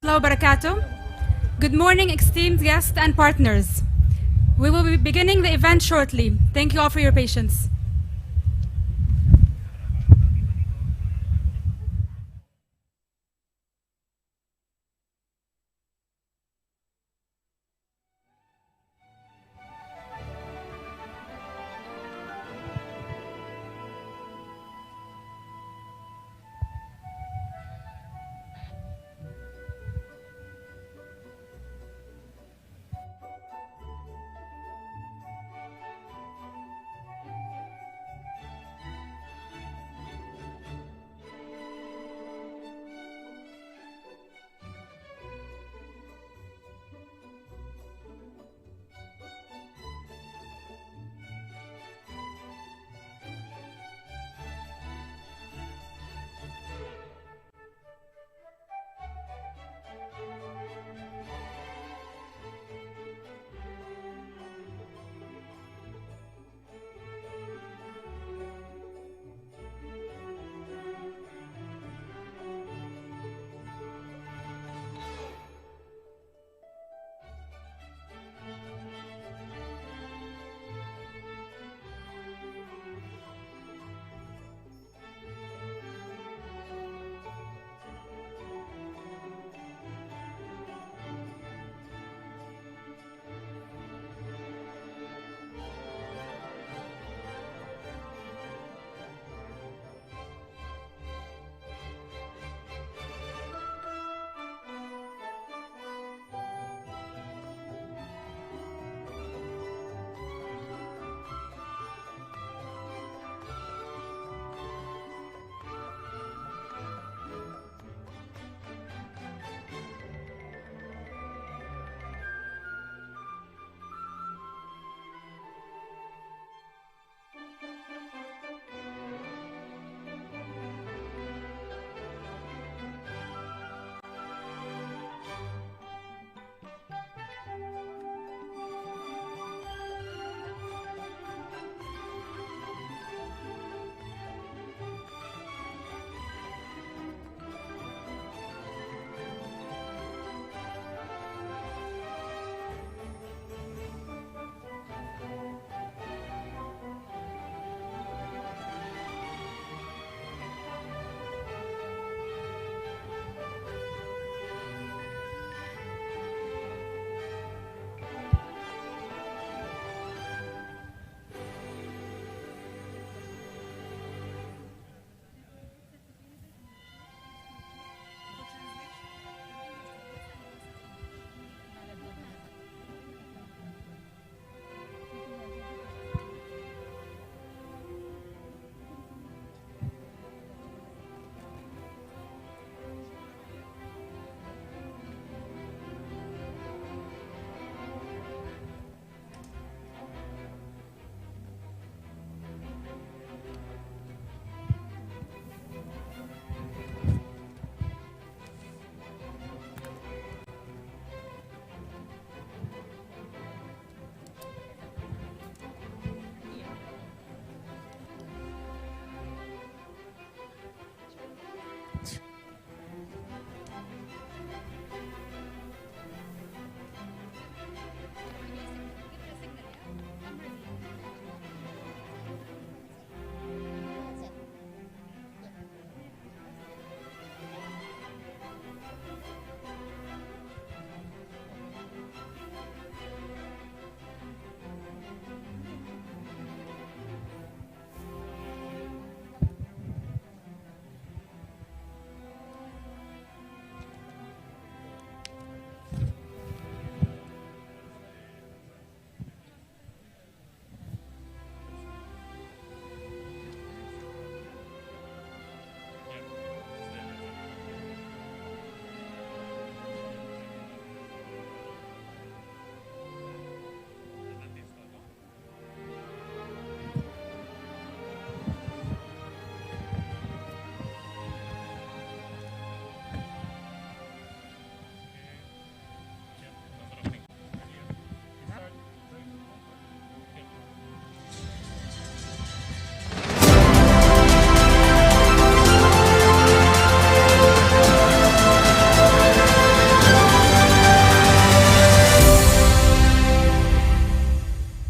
Wabarakatuh. Good morning, esteemed guests and partners. We will be beginning the event shortly. Thank you all for your patience.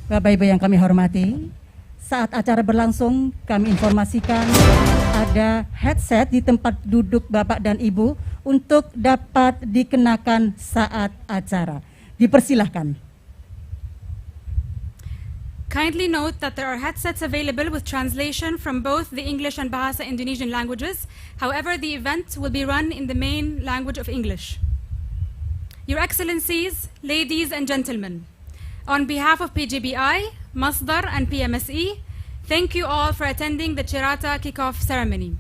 Bapak Ibu yang kami hormati, saat acara berlangsung kami informasikan ada headset di tempat duduk Bapak dan Ibu untuk dapat dikenakan saat acara. Dipersilahkan. Kindly note that there are headsets available with translation from both the English and Bahasa Indonesian languages. However, the event will be run in the main language of English. Your Excellencies, ladies and gentlemen, on behalf of PGBI, Masdar and PMSE, thank you all for attending the CIRATA kickoff ceremony.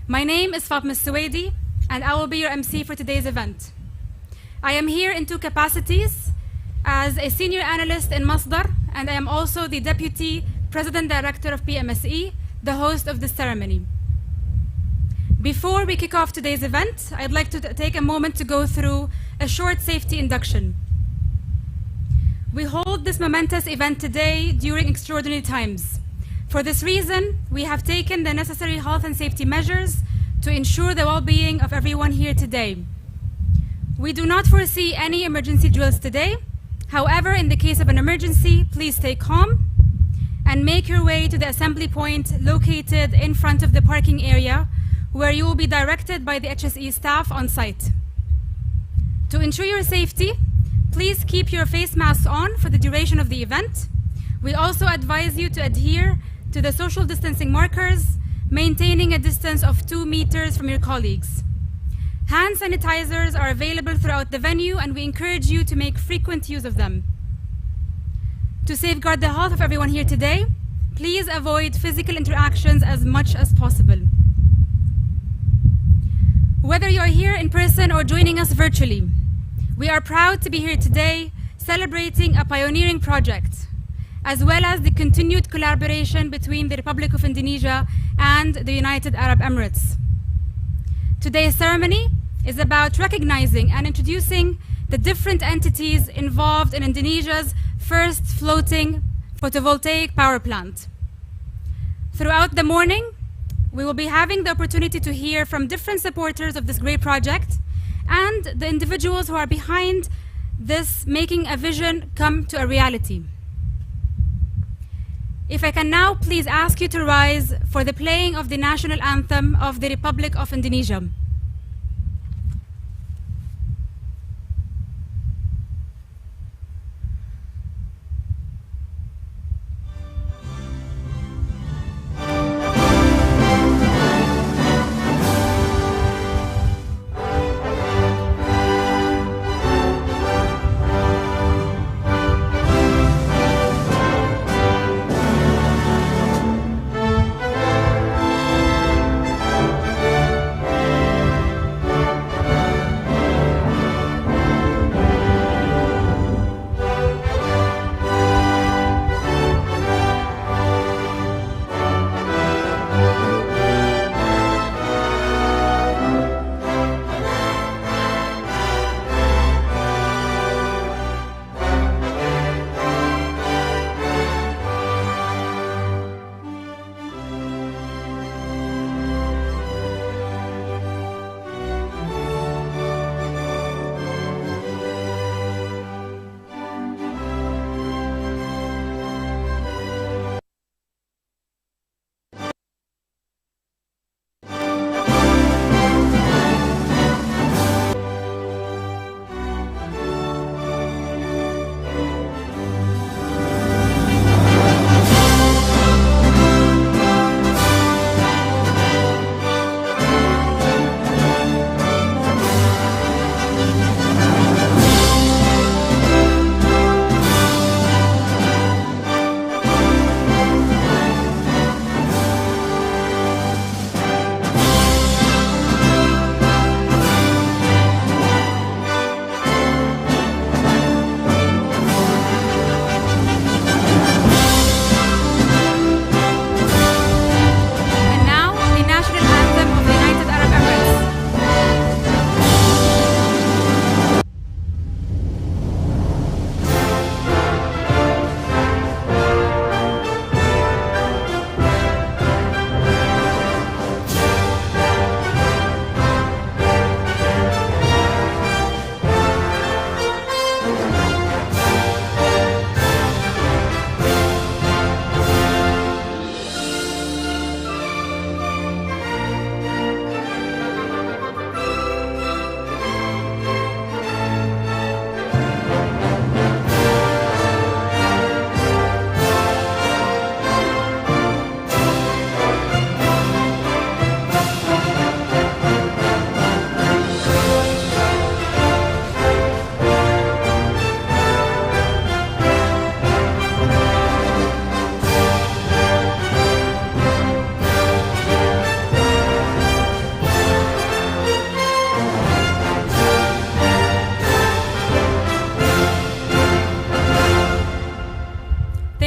My name is Fatma Suwaidi, and I will be your MC for today's event. I am here in two capacities, as a senior analyst in Masdar, and I am also the Deputy President Director of PMSE, the host of this ceremony. Before we kick off today's event, I'd like to take a moment to go through a short safety induction. We hold this momentous event today during extraordinary times. For this reason, we have taken the necessary health and safety measures to ensure the well-being of everyone here today. We do not foresee any emergency drills today. However, in the case of an emergency, please stay calm and make your way to the assembly point located in front of the parking area, where you will be directed by the HSE staff on site. To ensure your safety, please keep your face masks on for the duration of the event. We also advise you to adhere to the social distancing markers, maintaining a distance of 2 meters from your colleagues. Hand sanitizers are available throughout the venue, and we encourage you to make frequent use of them. To safeguard the health of everyone here today, please avoid physical interactions as much as possible. Whether you are here in person or joining us virtually, we are proud to be here today celebrating a pioneering project, as well as the continued collaboration between the Republic of Indonesia and the United Arab Emirates. Today's ceremony is about recognizing and introducing the different entities involved in Indonesia's first floating photovoltaic power plant. Throughout the morning, we will be having the opportunity to hear from different supporters of this great project and the individuals who are behind this, making a vision come to a reality. If I can now please ask you to rise for the playing of the national anthem of the Republic of Indonesia.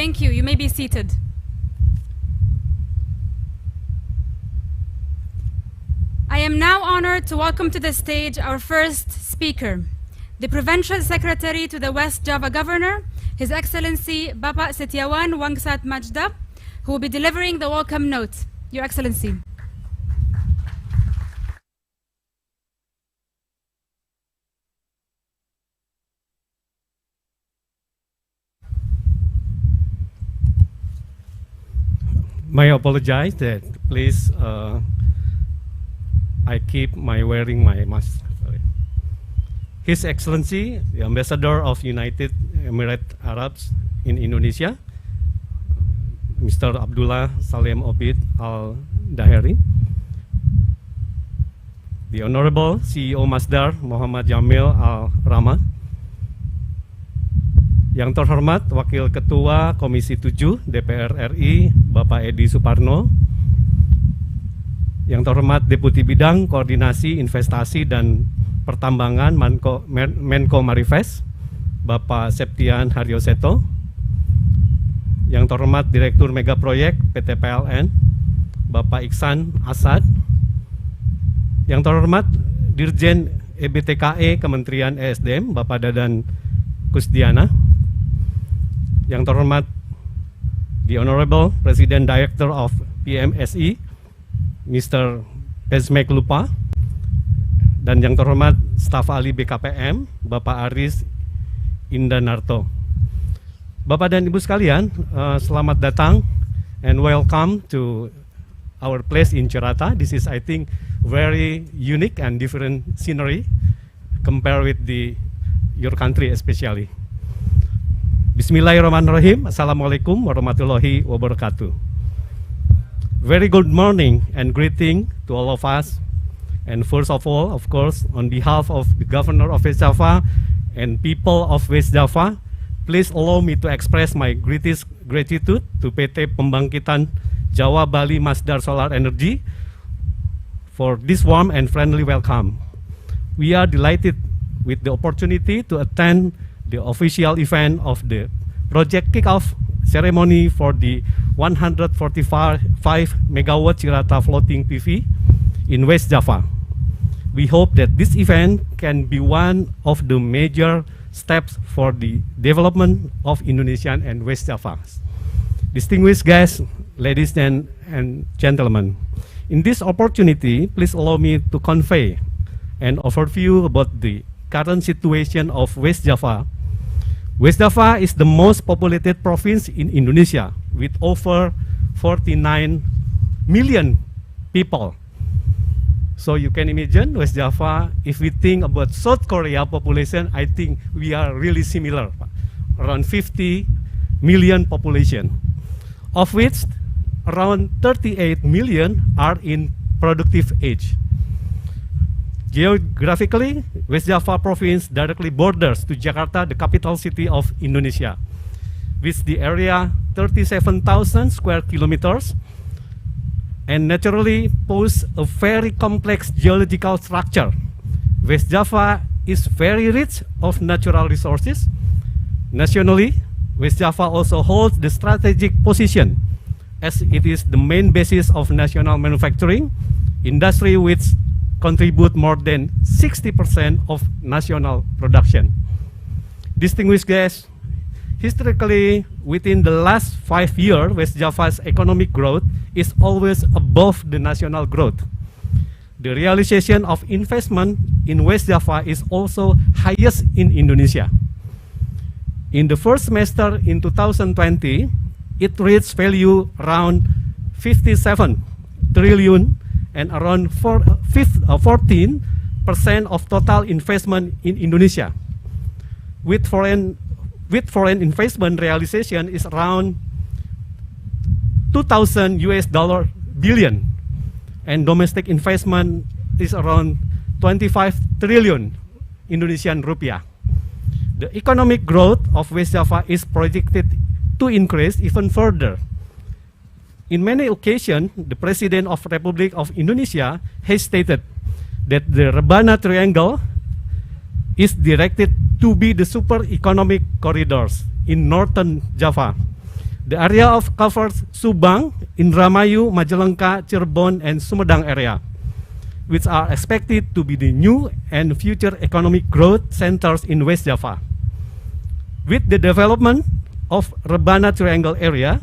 Thank you. You may be seated. I am now honored to welcome to the stage our first speaker, the Provincial Secretary to the West Java Governor, His Excellency Bapak Setiawan Wangsat Majda, who will be delivering the welcome note. Your Excellency. May I apologize that please I keep wearing my mask. Sorry. His Excellency, the Ambassador of United Emirates Arabs in Indonesia, Mr. Abdullah Salem Obid Al Daheri, the Honorable CEO Masdar Muhammad Jamil Al Rahman, yang terhormat Wakil Ketua Komisi 7 DPR RI Bapak Edi Suparno, yang terhormat Deputi Bidang Koordinasi Investasi dan Pertambangan Menko Marifest Bapak Septian Haryoseto, yang terhormat Direktur Mega Proyek PT PLN Bapak Iksan Asad, yang terhormat Dirjen EBTKE Kementerian ESDM Bapak Dadan Kusdiana, yang terhormat the Honorable President Director of PMSI Mr. Pesmek Lupa, dan yang terhormat staf ahli BKPM Bapak Aris Indanarto. Bapak dan Ibu sekalian, selamat datang and welcome to our place in CIRATA. This is, I think, very unique and different scenery compared with your country especially. Bismillahirrahmanirrahim. Assalamualaikum warahmatullahi wabarakatuh. Very good morning and greeting to all of us. And first of all, of course, on behalf of the Governor of West Java and people of West Java, please allow me to express my greatest gratitude to PT Pembangkitan Jawa Bali Masdar Solar Energy for this warm and friendly welcome. We are delighted with the opportunity to attend the official event of the project kickoff ceremony for the 145 megawatt CIRATA floating PV in West Java. We hope that this event can be one of the major steps for the development of Indonesian and West Java. Distinguished guests, ladies and gentlemen, in this opportunity, please allow me to convey an overview about the current situation of West Java. West Java is the most populated province in Indonesia with over 49 million people. So you can imagine West Java, if we think about South Korea population, I think we are really similar, around 50 million population, of which around 38 million are in productive age. Geographically, West Java province directly borders to Jakarta, the capital city of Indonesia, with the area 37,000 square kilometers, and naturally pose a very complex geological structure. West Java is very rich of natural resources. Nationally, West Java also holds the strategic position as it is the main basis of national manufacturing industry, which contribute more than 60% of national production. Distinguished guests, historically, within the last 5 years, West Java's economic growth is always above the national growth. The realization of investment in West Java is also highest in Indonesia. In the first semester in 2020, it reached value around 57 trillion and around 14% of total investment in Indonesia. With foreign investment realization is around 2,000 US dollar billion, and domestic investment is around 25 trillion Indonesian rupiah. The economic growth of West Java is projected to increase even further. In many occasions, the President of Republic of Indonesia has stated that the Rebana Triangle is directed to be the super economic corridors in northern Java, The area covers Subang, Indramayu, Majalengka, Cirebon, and Sumedang area, which are expected to be the new and future economic growth centers in West Java. With the development of Rebana Triangle area,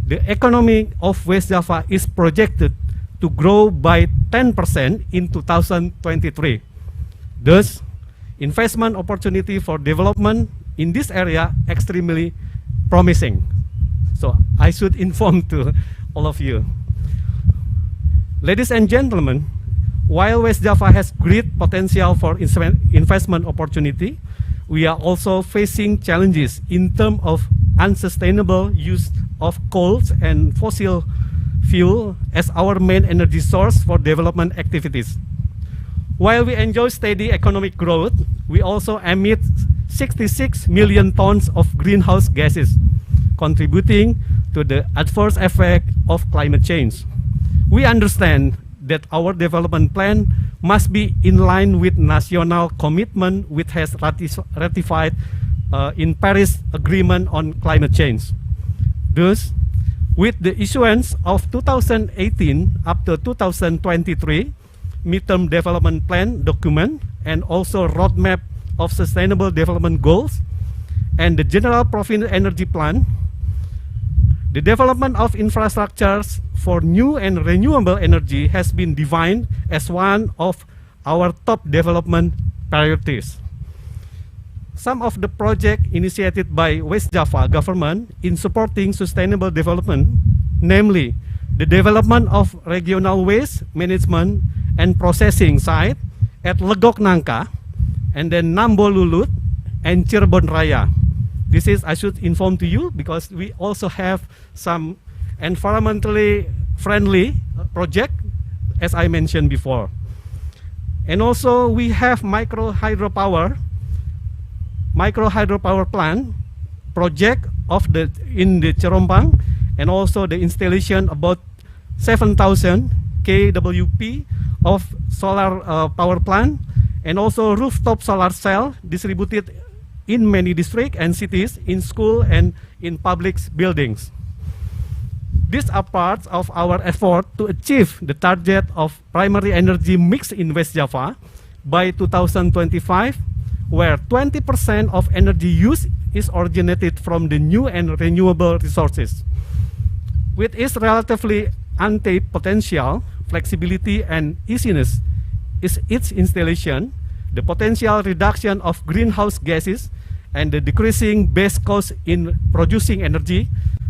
the economy of West Java is projected to grow by 10% in 2023. Thus, investment opportunity for development in this area extremely promising. So I should inform to all of you. Ladies and gentlemen, while West Java has great potential for investment opportunity, we are also facing challenges in terms of unsustainable use of coals and fossil fuel as our main energy source for development activities. While we enjoy steady economic growth, we also emit 66 million tons of greenhouse gases, contributing to the adverse effect of climate change. We understand that our development plan must be in line with national commitment which has ratified in Paris Agreement on Climate Change. Thus, with the issuance of 2018 up to 2023 midterm development plan document and also roadmap of sustainable development goals and the general province energy plan, the development of infrastructures for new and renewable energy has been defined as one of our top development priorities. Some of the projects initiated by West Java government in supporting sustainable development, namely the development of regional waste management and processing site at Legok Nangka, and then Nambo Lulut and Cirebon Raya. This is, I should inform to you, because we also have some environmentally friendly project, as I mentioned before. And also we have micro hydropower plant project in the Cerombang, and also the installation about 7,000 kWp of solar power plant, and also rooftop solar cell distributed in many districts and cities, in school and in public buildings. These are parts of our effort to achieve the target of primary energy mix in West Java by 2025, where 20% of energy use is originated from the new and renewable resources. With its relatively untapped potential, flexibility and easiness is its installation, the potential reduction of greenhouse gases, and the decreasing base cost in producing energy,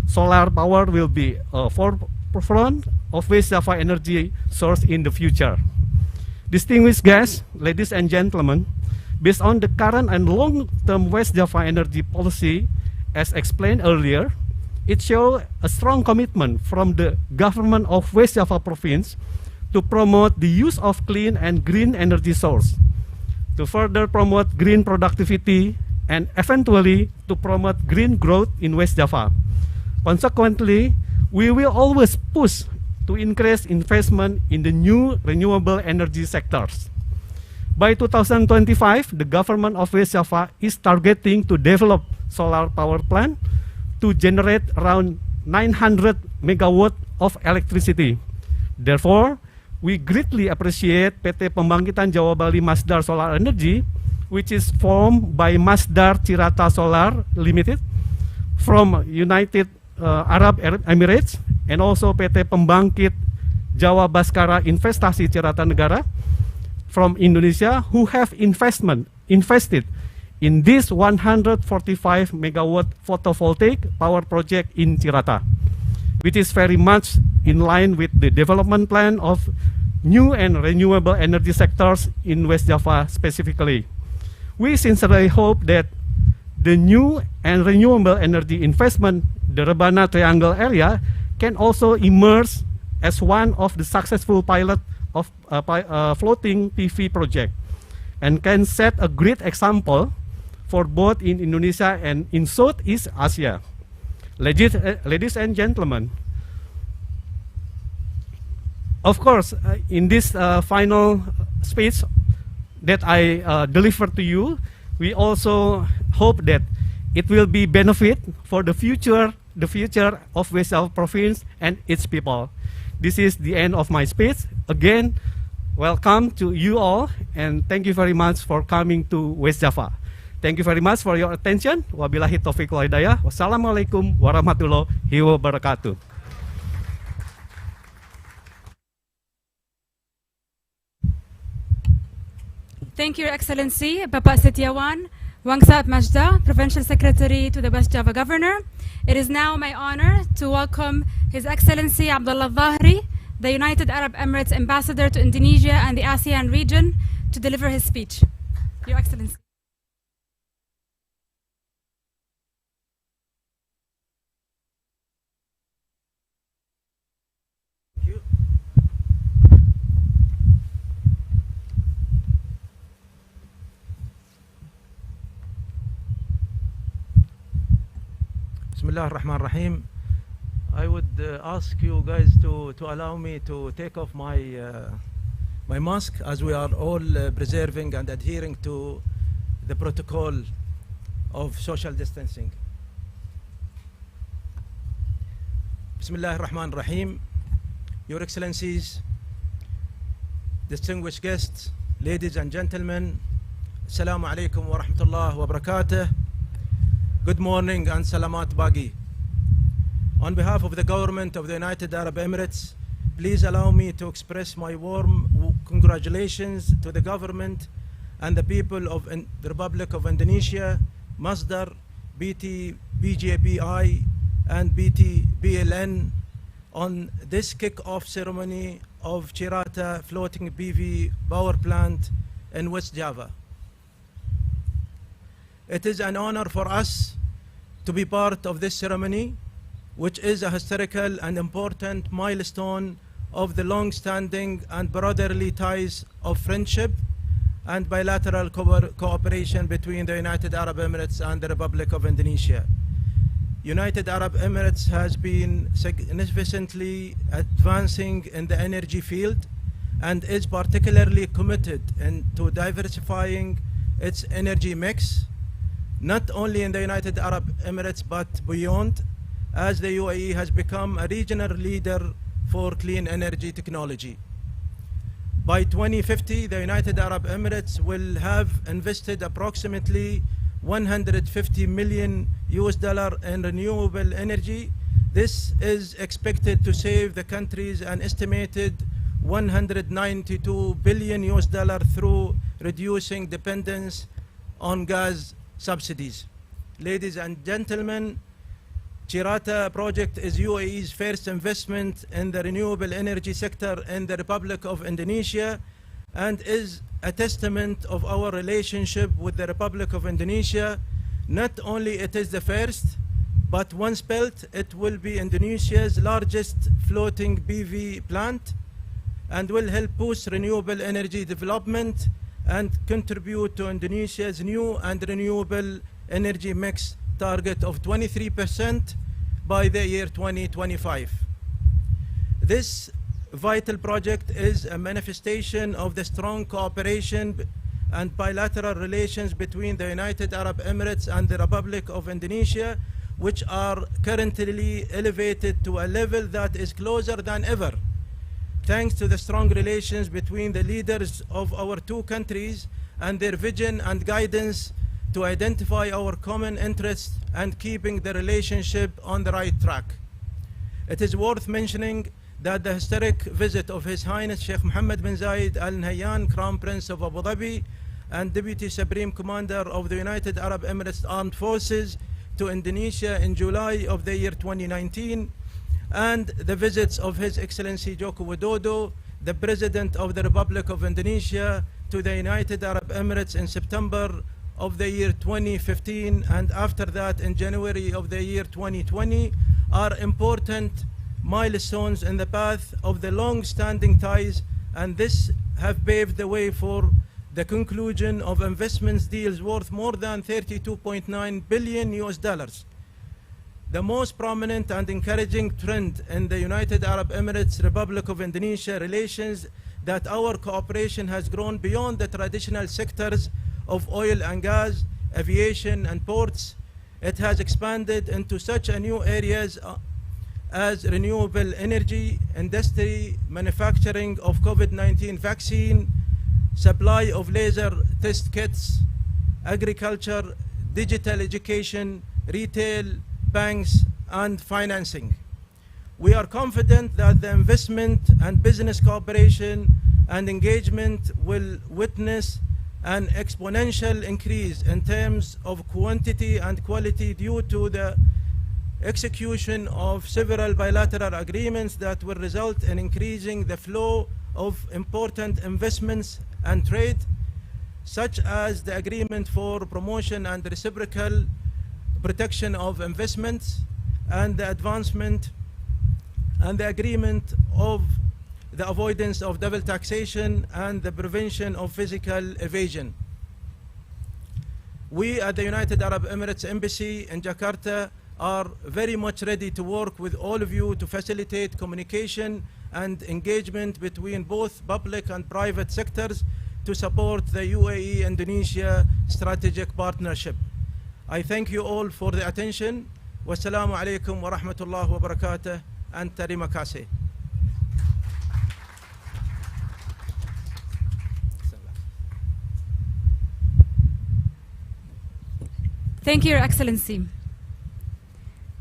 solar power will be a forefront of West Java energy source in the future. Distinguished guests, ladies and gentlemen, based on the current and long-term West Java energy policy, as explained earlier, it shows a strong commitment from the government of West Java province to promote the use of clean and green energy source, to further promote green productivity, and eventually to promote green growth in West Java. Consequently, we will always push to increase investment in the new renewable energy sectors. By 2025, the government of West Java is targeting to develop solar power plant to generate around 900 megawatt of electricity. Therefore, we greatly appreciate PT Pembangkitan Jawa Bali Masdar Solar Energy, which is formed by Masdar CIRATA Solar Limited from United Arab Emirates, and also PT Pembangkit Jawa Baskara Investasi CIRATA Negara from Indonesia, who have invested in this 145 megawatt photovoltaic power project in CIRATA, which is very much in line with the development plan of new and renewable energy sectors in West Java specifically. We sincerely hope that the new and renewable energy investment, the Rebana Triangle area, can also emerge as one of the successful pilot of floating PV project, and can set a great example for both in Indonesia and in Southeast Asia. Ladies and gentlemen, of course, in this final speech that I deliver to you, we also hope that it will be benefit for the future the future of West Java province and its people. This is the end of my speech. Again, welcome to you all, and thank you very much for coming to West Java. Thank you very much for your attention. Wabillahi taufiq wal hidayah. Wassalamualaikum warahmatullahi wabarakatuh. Thank you, Your Excellency, Bapak Setiawan Wangsa Majda, Provincial Secretary to the West Java Governor. It is now my honor to welcome His Excellency Abdullah Dhahri, the United Arab Emirates Ambassador to Indonesia and the ASEAN region, to deliver his speech. Your Excellency. Bismillah ar-Rahman ar-Rahim. I would ask you guys to allow me to take off my my mask, as we are all preserving and adhering to the protocol of social distancing. Bismillah ar-Rahman ar-Rahim. Your Excellencies, distinguished guests, ladies and gentlemen, Assalamu alaikum wa rahmatullah wa barakatuh. Good morning and salamat bagi. On behalf of the government of the United Arab Emirates, please allow me to express my warm congratulations to the government and the people of the Republic of Indonesia, Masdar, BT, BJBI, and BT, BLN on this kick-off ceremony of CIRATA floating PV power plant in West Java. It is an honor for us to be part of this ceremony, which is a historical and important milestone of the long-standing and brotherly ties of friendship and bilateral cooperation between the United Arab Emirates and the Republic of Indonesia. United Arab Emirates has been significantly advancing in the energy field and is particularly committed to diversifying its energy mix, not only in the United Arab Emirates but beyond, as the UAE has become a regional leader for clean energy technology. By 2050, the United Arab Emirates will have invested approximately $150 million in renewable energy. This is expected to save the countries an estimated $192 billion through reducing dependence on gas subsidies. Ladies and gentlemen, CIRATA project is UAE's first investment in the renewable energy sector in the Republic of Indonesia and is a testament of our relationship with the Republic of Indonesia. Not only it is the first, but once built, it will be Indonesia's largest floating PV plant and will help boost renewable energy development and contribute to Indonesia's new and renewable energy mix target of 23% by the year 2025. This vital project is a manifestation of the strong cooperation and bilateral relations between the United Arab Emirates and the Republic of Indonesia, which are currently elevated to a level that is closer than ever, thanks to the strong relations between the leaders of our two countries and their vision and guidance to identify our common interests and keeping the relationship on the right track. It is worth mentioning that the historic visit of His Highness Sheikh Mohammed bin Zayed Al Nahyan, Crown Prince of Abu Dhabi and Deputy Supreme Commander of the United Arab Emirates Armed Forces to Indonesia in July of the year 2019, and the visits of His Excellency Joko Widodo, the President of the Republic of Indonesia, to the United Arab Emirates in September of the year 2015, and after that in January of the year 2020, are important milestones in the path of the long-standing ties, and this have paved the way for the conclusion of investments deals worth more than $32.9 billion. The most prominent and encouraging trend in the United Arab Emirates Republic of Indonesia relations that our cooperation has grown beyond the traditional sectors of oil and gas, aviation and ports. it has expanded into such a new areas as renewable energy, industry, manufacturing of COVID-19 vaccine, supply of laser test kits, agriculture, digital education, retail, banks, and financing. We are confident that the investment and business cooperation and engagement will witness an exponential increase in terms of quantity and quality due to the execution of several bilateral agreements that will result in increasing the flow of important investments and trade, such as the agreement for promotion and reciprocal protection of investments and the advancement and the agreement of the avoidance of double taxation and the prevention of fiscal evasion. We at the United Arab Emirates Embassy in Jakarta are very much ready to work with all of you to facilitate communication and engagement between both public and private sectors to support the UAE-Indonesia strategic partnership. I thank you all for the attention. Wassalamu alaikum wa rahmatullahi wa barakatuh and terima kasih. Thank you, Your Excellency.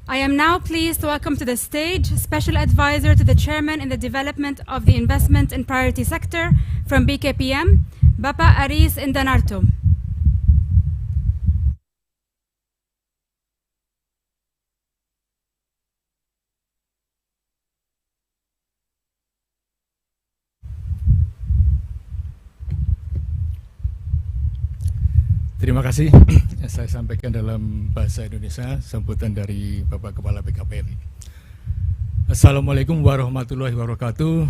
I am now pleased to welcome to the stage Special Advisor to the Chairman in the Development of the Investment and Priority Sector from BKPM, Bapak Aris Indanarto. Terima kasih. Saya sampaikan dalam bahasa Indonesia sambutan dari Bapak Kepala BKPM. Assalamualaikum warahmatullahi wabarakatuh.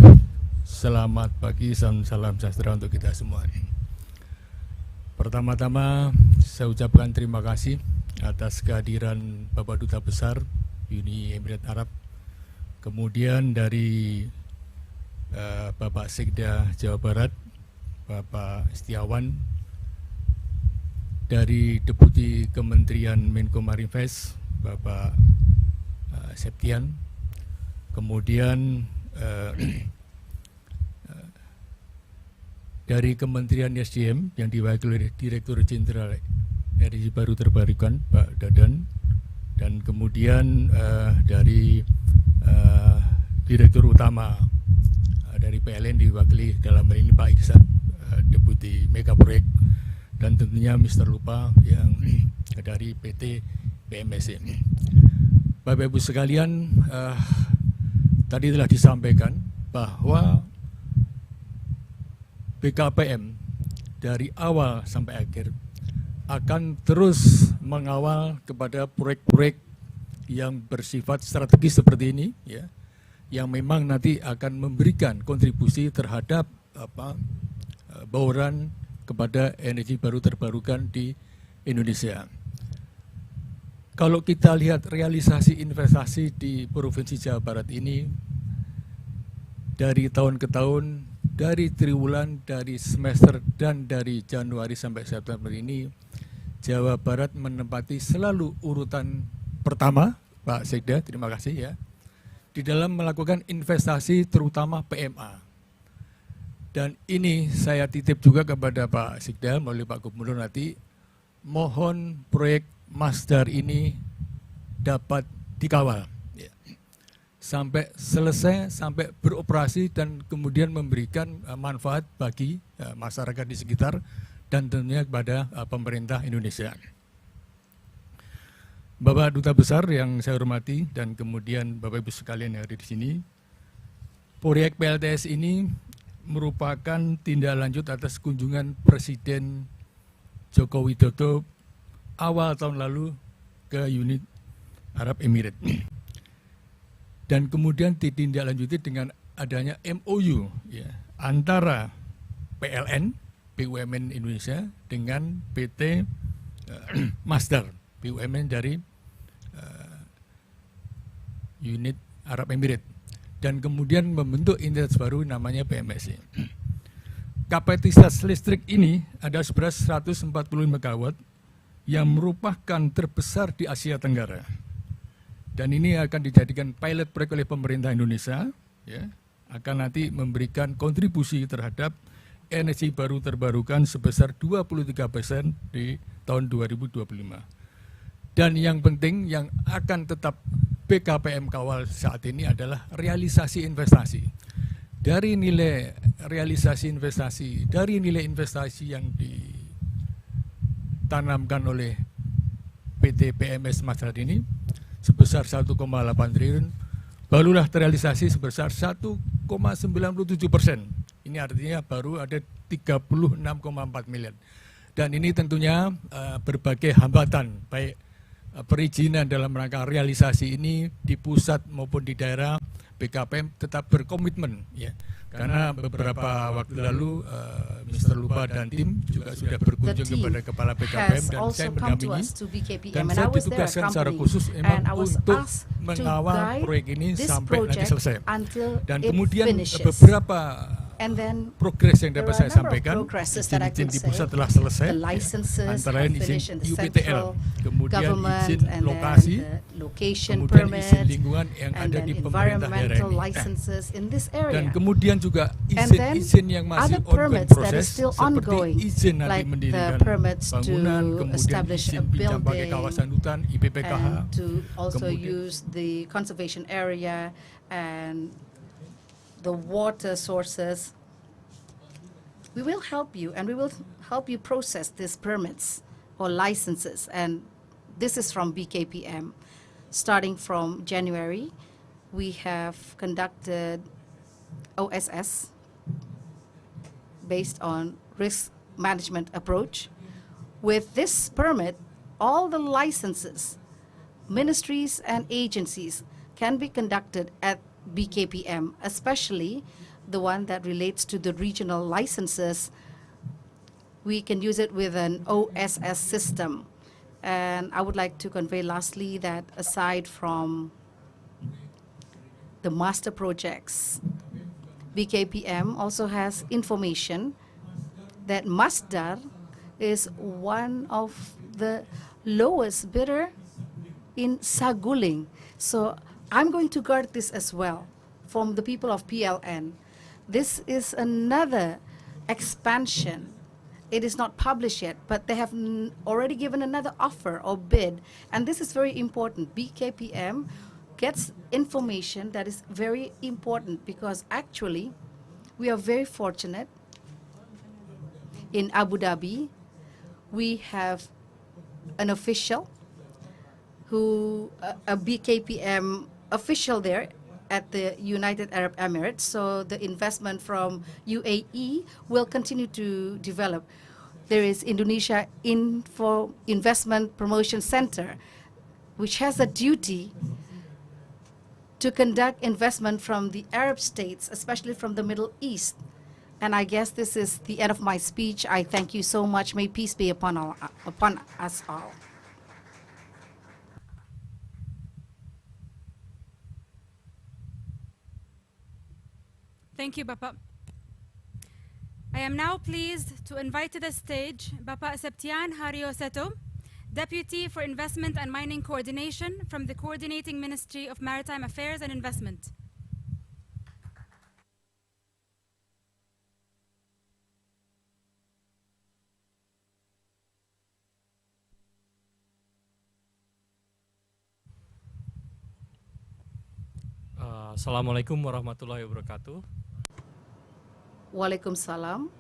Selamat pagi, salam sejahtera untuk kita semua. Pertama-tama saya ucapkan terima kasih atas kehadiran Bapak Duta Besar Uni Emirat Arab, kemudian dari Bapak Sekda Jawa Barat, Bapak Setiawan, dari Deputi Kementerian Menko Marinvest, Bapak Septian, kemudian dari Kementerian SDM yang diwakili oleh Direktur Jenderal Energi Baru Terbarukan, Pak Dadan, dan kemudian dari Direktur Utama dari PLN diwakili dalam hal ini Pak Iksan, Deputi Mega Proyek, dan tentunya Mr. Lupa yang dari PT PMSC. Bapak Ibu sekalian, tadi telah disampaikan bahwa BKPM dari awal sampai akhir akan terus mengawal kepada proyek-proyek yang bersifat strategis seperti ini, ya, yang memang nanti akan memberikan kontribusi terhadap bauran kepada energi baru terbarukan di Indonesia. Kalau kita lihat realisasi investasi di Provinsi Jawa Barat ini, dari tahun ke tahun, dari triwulan, dari semester, dan dari Januari sampai September ini, Jawa Barat menempati selalu urutan pertama, Pak Sekda, terima kasih ya, di dalam melakukan investasi terutama PMA. Dan ini saya titip juga kepada Pak Sekda melalui Pak Gubernur nanti, mohon proyek Masdar ini dapat dikawal ya, sampai selesai, sampai beroperasi dan kemudian memberikan manfaat bagi masyarakat di sekitar dan tentunya kepada pemerintah Indonesia. Bapak Duta Besar yang saya hormati dan kemudian Bapak Ibu sekalian yang ada di sini, proyek PLTS ini merupakan tindak lanjut atas kunjungan Presiden Joko Widodo awal tahun lalu ke Uni Arab Emirates. Dan kemudian ditindaklanjuti dengan adanya MOU ya, antara PLN, BUMN Indonesia dengan PT Masdar, BUMN dari Unit Arab Emirates. Dan kemudian membentuk entitas baru namanya PMSC. Kapasitas listrik ini ada seberas 140 MW yang merupakan terbesar di Asia Tenggara. Dan ini akan dijadikan pilot project oleh pemerintah Indonesia, ya, akan nanti memberikan kontribusi terhadap energi baru terbarukan sebesar 23% di tahun 2025. Dan yang penting yang akan tetap BKPM kawal saat ini adalah realisasi investasi. Dari nilai realisasi investasi, dari nilai investasi yang ditanamkan oleh PT PMS Masyarakat ini sebesar 1,8 triliun, barulah terrealisasi sebesar 1,97%. Ini artinya baru ada 36,4 miliar. Dan ini tentunya berbagai hambatan, baik perizinan dalam rangka realisasi ini di pusat maupun di daerah, BKPM tetap berkomitmen, ya. Karena beberapa waktu lalu Mr. Lupa dan tim juga sudah berkunjung kepada Kepala BKPM dan saya mendampingi, dan saya ditugaskan secara khusus memang untuk mengawal proyek ini sampai nanti selesai. Dan kemudian beberapa progres yang dapat saya sampaikan, izin di pusat telah selesai, antara lain izin UPTL, kemudian izin lokasi, kemudian izin lingkungan yang ada di pemerintah daerah ini. Dan kemudian juga izin-izin yang masih ongoing proses, seperti izin nanti mendirikan bangunan, kemudian izin pinjam pakai kawasan hutan, IPPKH, kemudian conservation area and the water sources. We will help you, and we will help you process these permits or licenses. And this is from BKPM. Starting from January, we have conducted OSS based on risk management approach. With this permit, all the licenses, ministries and agencies can be conducted at BKPM, especially the one that relates to the regional licenses. We can use it with an OSS system. And I would like to convey lastly that aside from the master projects, BKPM also has information that Masdar is one of the lowest bidder in Saguling. So I'm going to guard this as well from the people of PLN. This is another expansion. It is not published yet, but they have already given another offer or bid. And this is very important. BKPM gets information that is very important because actually we are very fortunate. In Abu Dhabi, we have an official who, a BKPM official there at the United Arab Emirates. So the investment from UAE will continue to develop. There is Indonesia Investment Promotion Center, which has a duty to conduct investment from the Arab states, especially from the Middle East. And I guess this is the end of my speech. I thank you so much. May peace be upon us all. Thank you, Bapak. I am now pleased to invite to the stage Bapak Septian Haryo Seto, Deputy for Investment and Mining Coordination from the Coordinating Ministry of Maritime Affairs and Investment. Assalamualaikum warahmatullahi wabarakatuh. Waalaikumsalam.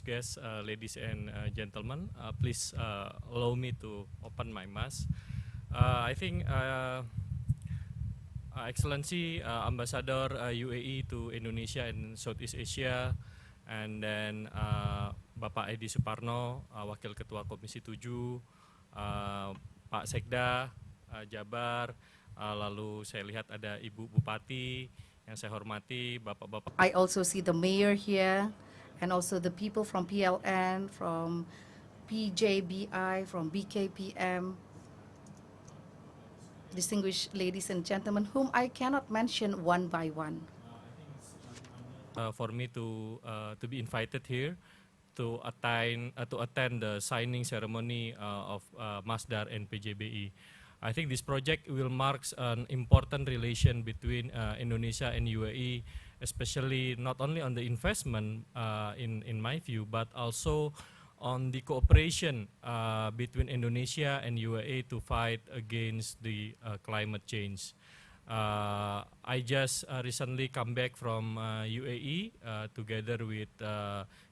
Guests, ladies and gentlemen, please allow me to open my mask. I think Excellency Ambassador UAE to Indonesia and Southeast Asia, and then Bapak Edi Suparno, Wakil Ketua Komisi 7, Pak Sekda Jabar, lalu saya lihat ada Ibu Bupati yang saya hormati, Bapak-bapak. I also see the mayor here, and also the people from PLN, from PJBI, from BKPM, distinguished ladies and gentlemen, whom I cannot mention one by one. For me to be invited here to attend the signing ceremony of Masdar and PJBE. I think this project will mark an important relation between Indonesia and UAE, especially not only on the investment, in my view, but also on the cooperation between Indonesia and UAE to fight against the climate change. I just recently come back from UAE together with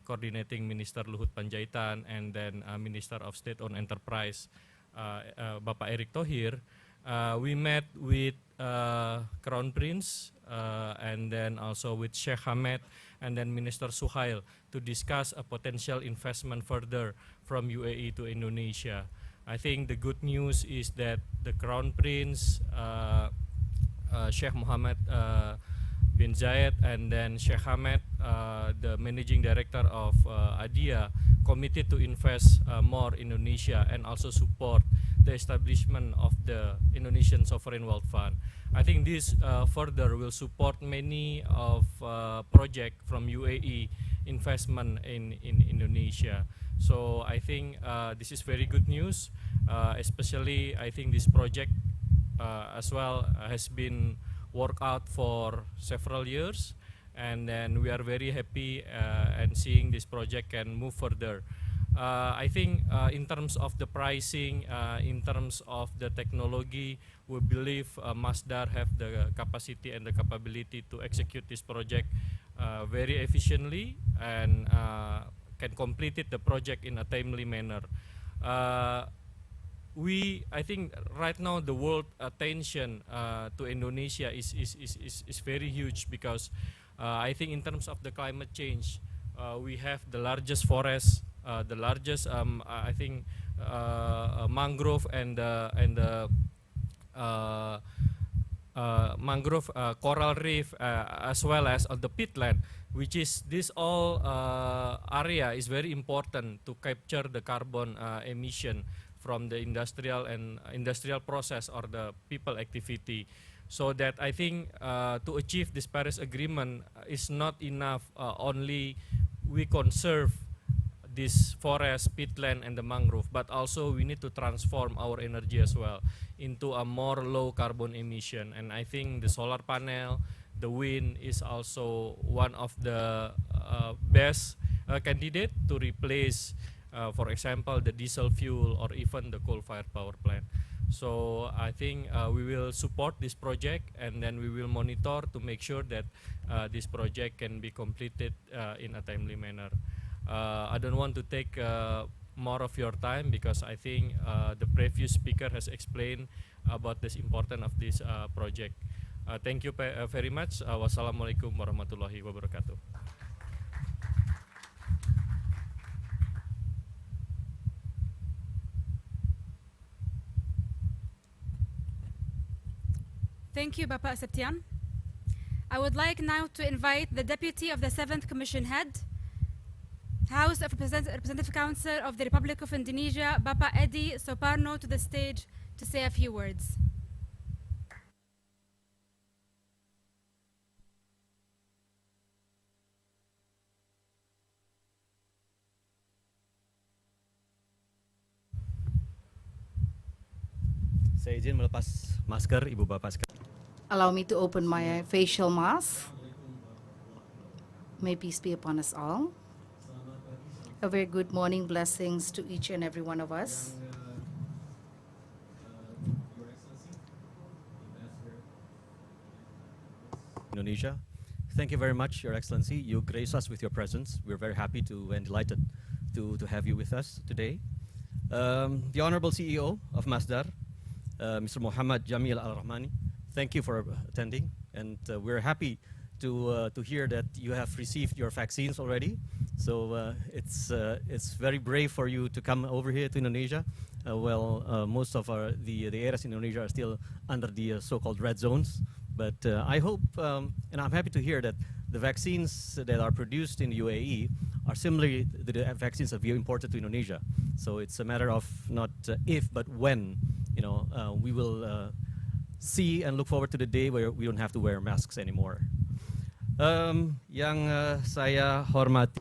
Coordinating Minister Luhut Panjaitan and then Minister of State-Owned Enterprise, Bapak Erick Thohir. We met with Crown Prince and then also with Sheikh Hamad and then Minister Suhail to discuss a potential investment further from UAE to Indonesia. I think the good news is that the Crown Prince, Sheikh Mohammed bin Zayed, and then Sheikh Hamad, the managing director of ADIA, committed to invest more in Indonesia and also support the establishment of the Indonesian Sovereign Wealth Fund. I think this further will support many of projects from UAE investment in Indonesia. So I think this is very good news, especially I think this project as well has been worked out for several years, and then we are very happy and seeing this project can move further. I think in terms of the pricing, in terms of the technology, we believe Masdar have the capacity and the capability to execute this project very efficiently and can complete the project in a timely manner. I think right now the world attention to Indonesia is very huge because I think in terms of the climate change, we have the largest forest, the largest I think mangrove and the mangrove coral reef, as well as the peatland, which is this all area is very important to capture the carbon emission from the industrial process or the people activity. So that I think to achieve this Paris Agreement is not enough only we conserve this forest, peatland, and the mangrove, but also we need to transform our energy as well into a more low carbon emission. And I think the solar panel, the wind is also one of the best candidate to replace, for example, the diesel fuel or even the coal-fired power plant. So I think we will support this project, and then we will monitor to make sure that this project can be completed in a timely manner. I don't want to take more of your time because I think the previous speaker has explained about this importance of this project. Thank you very much. Wassalamualaikum warahmatullahi wabarakatuh. Thank you, Bapak Septian. I would like now to invite the Deputy of the 7th Commission Head, House of Representative Council of the Republic of Indonesia, Bapak Edi Suparno, to the stage to say a few words. Saya izin melepas masker, Ibu Bapak sekalian. Allow me to open my facial mask. May peace be upon us all. A very good morning, blessings to each and every one of us. Indonesia. Thank you very much, Your Excellency. You grace us with your presence. We're very happy and delighted to have you with us today. The Honorable CEO of Masdar, Mr. Muhammad Jamil Al-Rahmani, thank you for attending, and we're happy to hear that you have received your vaccines already. So it's very brave for you to come over here to Indonesia. Most of the areas in Indonesia are still under the so-called red zones. But I hope, and I'm happy to hear that the vaccines that are produced in the UAE are similar to the vaccines that we imported to Indonesia. So it's a matter of not if, but when, we will see and look forward to the day where we don't have to wear masks anymore. Yang saya hormati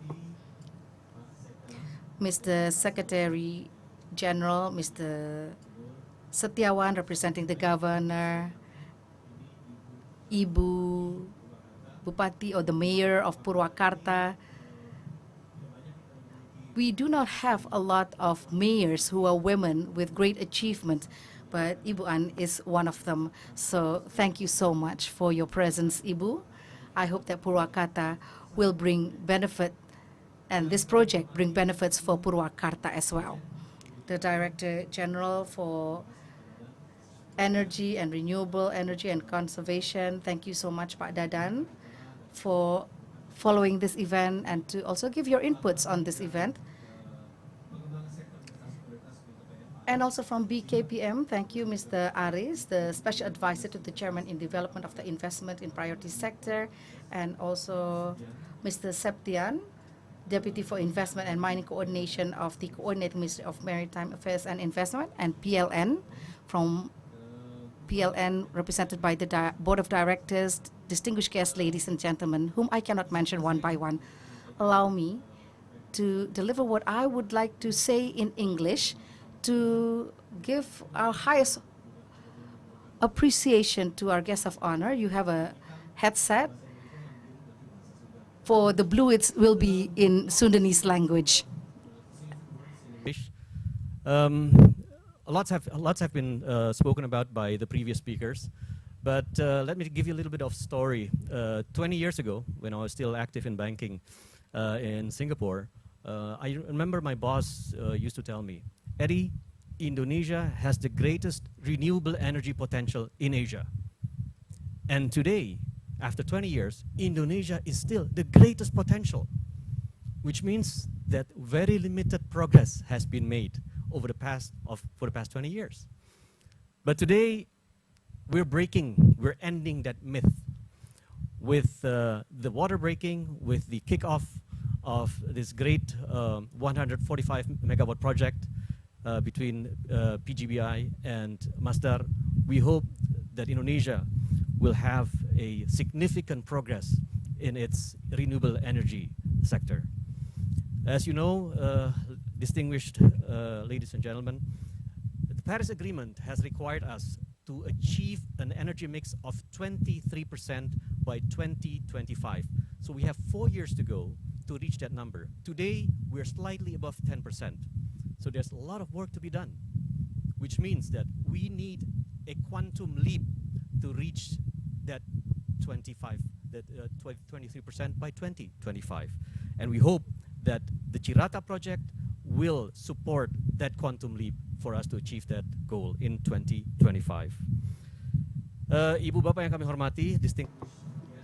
Mr. Secretary General, Mr. Setiawan, representing the governor, Ibu Bupati or the mayor of Purwakarta. We do not have a lot of mayors who are women with great achievement, but Ibu An is one of them. So thank you so much for your presence, Ibu. I hope that Purwakarta will bring benefit, and this project bring benefits for Purwakarta as well. The Director General for Energy and Renewable Energy and Conservation, thank you so much, Pak Dadan, for following this event and to also give your inputs on this event. And also from BKPM, thank you, Mr. Aris, the Special Advisor to the Chairman in Development of the Investment in Priority Sector, and also Mr. Septian, Deputy for Investment and Mining Coordination of the Coordinating Ministry of Maritime Affairs and Investment, and PLN, from PLN represented by the Board of Directors, distinguished guests, ladies and gentlemen, whom I cannot mention one by one. Allow me to deliver what I would like to say in English to give our highest appreciation to our guests of honor. You have a headset. For the blue, it will be in Sundanese language. Lots have been spoken about by the previous speakers, but let me give you a little bit of story. 20 years ago, when I was still active in banking in Singapore, I remember my boss used to tell me, Eddie, Indonesia has the greatest renewable energy potential in Asia. And today, after 20 years, Indonesia is still the greatest potential, which means that very limited progress has been made over the past 20 years. But today, we're ending that myth with the water breaking, with the kickoff of this great 145 megawatt project between PGBI and Masdar. We hope that Indonesia will have a significant progress in its renewable energy sector. As you know, distinguished ladies and gentlemen, the Paris Agreement has required us to achieve an energy mix of 23% by 2025. So we have 4 years to go to reach that number. Today, we're slightly above 10%. So there's a lot of work to be done, which means that we need a quantum leap to reach that 23% by 2025. And we hope that the CIRATA project will support that quantum leap for us to achieve that goal in 2025. Ibu Bapak yang kami hormati,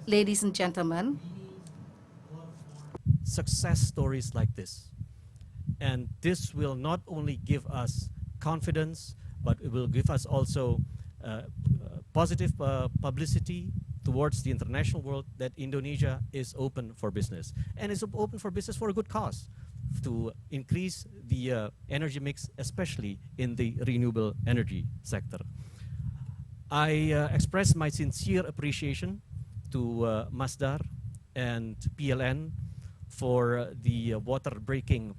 Ladies and gentlemen, success stories like this. And this will not only give us confidence, but it will give us also positive publicity towards the international world that Indonesia is open for business. And it's open for business for a good cause, to increase the energy mix, especially in the renewable energy sector. I express my sincere appreciation to Masdar and PLN for the water breaking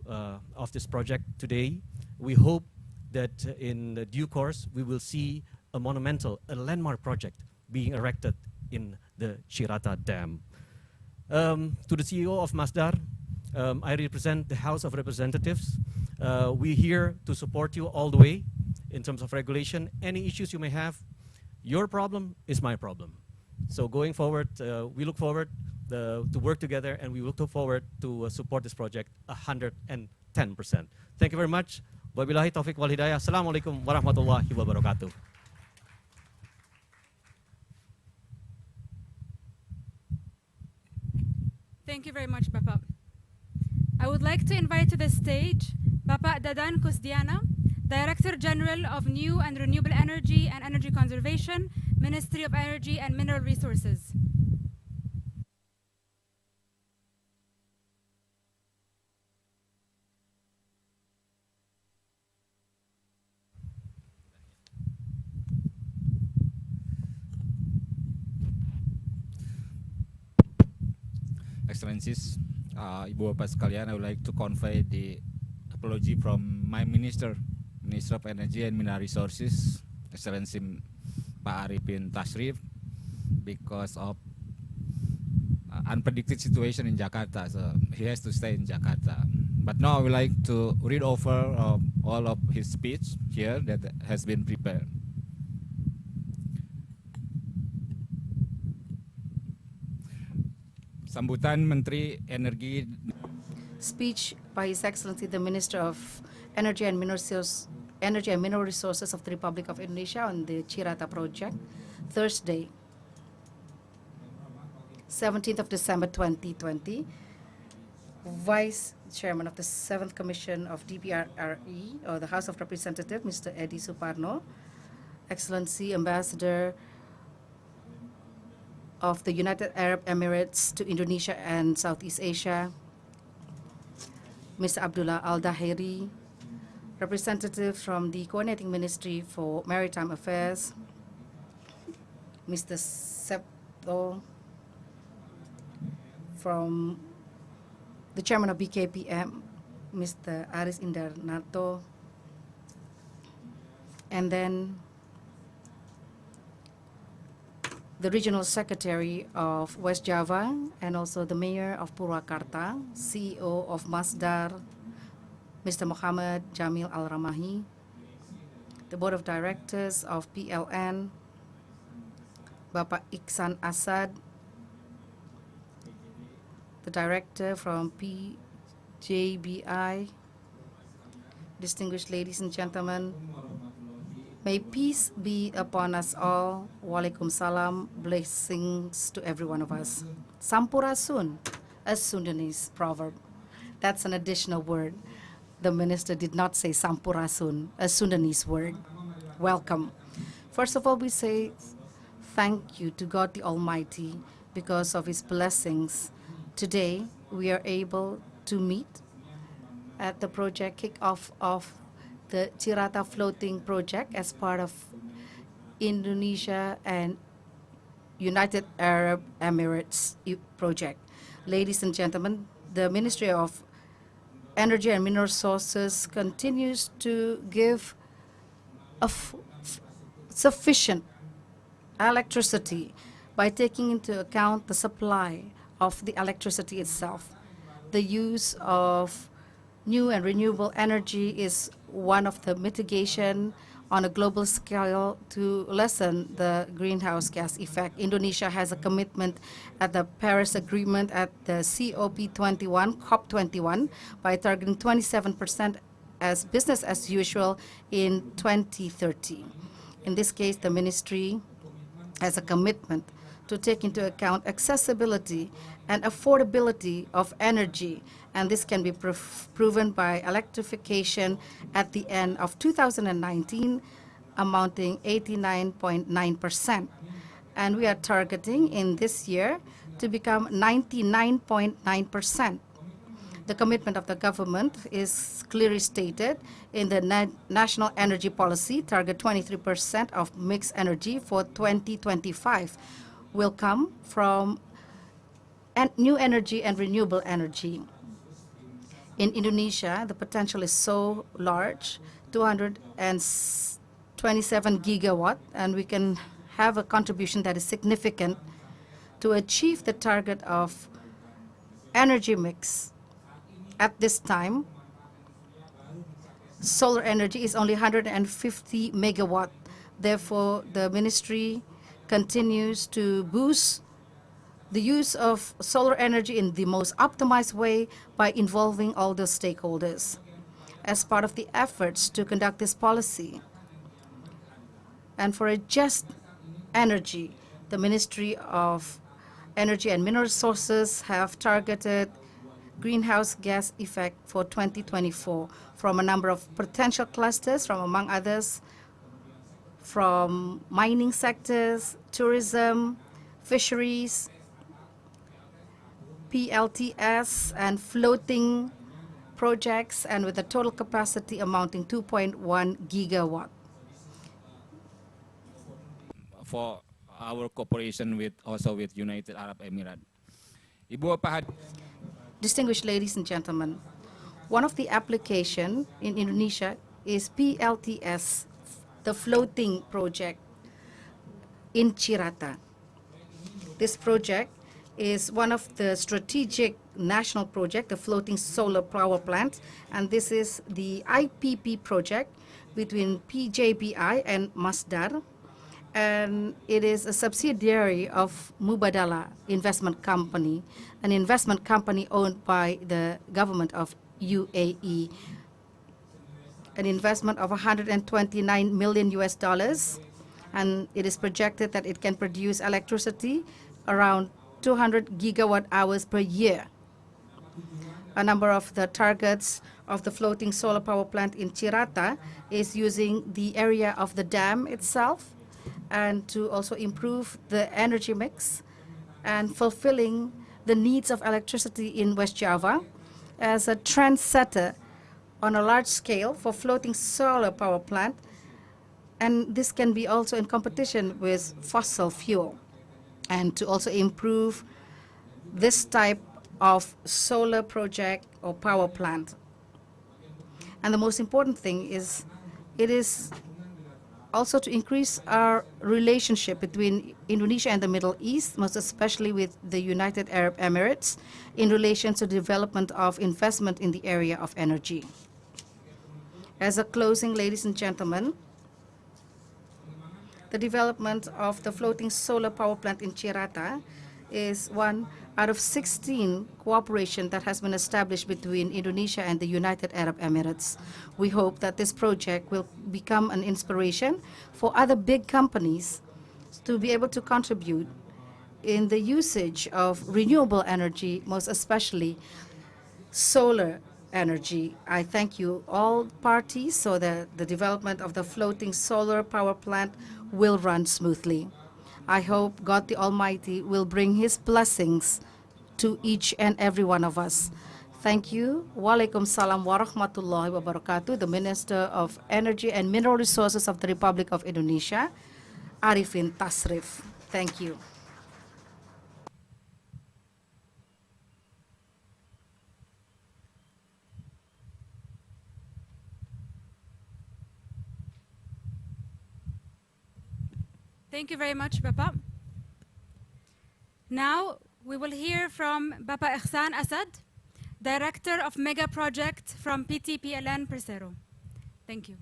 of this project today. We hope that in due course we will see a monumental, a landmark project being erected in the CIRATA Dam. To the CEO of Masdar, I represent the House of Representatives. We're here to support you all the way in terms of regulation. Any issues you may have, your problem is my problem. So going forward, we look forward to work together, and we look forward to support this project 110%. Thank you very much. Wabillahi taufiq wal hidayah. Assalamualaikum warahmatullahi wabarakatuh. Thank you very much, Bapak. I would like to invite to the stage Bapak Dadan Kusdiana, Director General of New and Renewable Energy and Energy Conservation, Ministry of Energy and Mineral Resources. Excellencies, Ibu Bapak sekalian, I would like to convey the apology from my Minister of Energy and Mineral Resources, Excellency Pak Arifin Tasrif, because of unpredicted situation in Jakarta, so he has to stay in Jakarta. But now I would like to read over all of his speech here that has been prepared. Sambutan Menteri Energi. Speech by His Excellency the Minister of Energy and Mineral Resources of the Republic of Indonesia on the CIRATA project, Thursday, 17th of December 2020. Vice Chairman of the 7th Commission of DPRRE, or the House of Representatives, Mr. Edi Suparno, Excellency Ambassador of the United Arab Emirates to Indonesia and Southeast Asia, Mr. Abdullah Al-Dahiri, representative from the Coordinating Ministry for Maritime Affairs, Mr. Septo, from the Chairman of BKPM, Mr. Aris Indarnato, and then the Regional Secretary of West Java, and also the Mayor of Purwakarta, CEO of Masdar, Mr. Muhammad Jamil Al-Ramahi, the Board of Directors of PLN, Bapak Iksan Asad, the Director from PJBI, distinguished ladies and gentlemen, may peace be upon us all. Waalaikumsalam. Blessings to every one of us. Sampurasun, a Sundanese proverb. That's an additional word. The minister did not say Sampurasun, a Sundanese word. Welcome. First of all, we say thank you to God the Almighty because of His blessings. Today, we are able to meet at the project kickoff of the CIRATA floating project as part of Indonesia and United Arab Emirates project. Ladies and gentlemen, the Ministry of Energy and Mineral Resources continues to give sufficient electricity by taking into account the supply of the electricity itself. The use of new and renewable energy is one of the mitigation on a global scale to lessen the greenhouse gas effect. Indonesia has a commitment at the Paris Agreement at the COP21 by targeting 27% as business as usual in 2030. In this case, the ministry has a commitment to take into account accessibility and affordability of energy, and this can be proven by electrification at the end of 2019 amounting 89.9%. And we are targeting in this year to become 99.9%. The commitment of the government is clearly stated in the National Energy Policy, target 23% of mixed energy for 2025 will come from new energy and renewable energy. In Indonesia, the potential is so large, 227 gigawatt, and we can have a contribution that is significant to achieve the target of energy mix. At this time, solar energy is only 150 megawatt. Therefore, the ministry continues to boost the use of solar energy in the most optimized way by involving all the stakeholders. As part of the efforts to conduct this policy and for a just energy, the Ministry of Energy and Mineral Resources have targeted greenhouse gas effect for 2024 from a number of potential clusters, from among others, from mining sectors, tourism, fisheries, PLTS, and floating projects, and with a total capacity amounting 2.1 gigawatt. For our cooperation with United Arab Emirates. Ibu Pak Distinguished ladies and gentlemen, One of the application in Indonesia is PLTS, the floating project in CIRATA. This project is one of the strategic national project, the floating solar power plant, and this is the IPP project between PJBI and Masdar, and it is a subsidiary of Mubadala Investment Company, an investment company owned by the government of UAE. An investment of 129 million US dollars, and it is projected that it can produce electricity around 200 gigawatt hours per year. A number of the targets of the floating solar power plant in CIRATA is using the area of the dam itself, and to also improve the energy mix and fulfilling the needs of electricity in West Java as a trendsetter on a large scale for floating solar power plant, and this can be also in competition with fossil fuel, and to also improve this type of solar project or power plant. And the most important thing is it is also to increase our relationship between Indonesia and the Middle East, most especially with the United Arab Emirates, in relation to the development of investment in the area of energy. As a closing, ladies and gentlemen, the development of the floating solar power plant in CIRATA is one out of 16 cooperation that has been established between Indonesia and the United Arab Emirates. We hope that this project will become an inspiration for other big companies to be able to contribute in the usage of renewable energy, most especially solar energy. I thank you all parties so that the development of the floating solar power plant will run smoothly. I hope God the Almighty will bring His blessings to each and every one of us. Thank you. Waalaikumsalam warahmatullahi wabarakatuh. The Minister of Energy and Mineral Resources of the Republic of Indonesia, Arifin Tasrif. Thank you. Thank you very much, Bapa. Now we will hear from Bapa Ihsan Asad, Director of Mega Project from PT-PLN Persero. Thank you.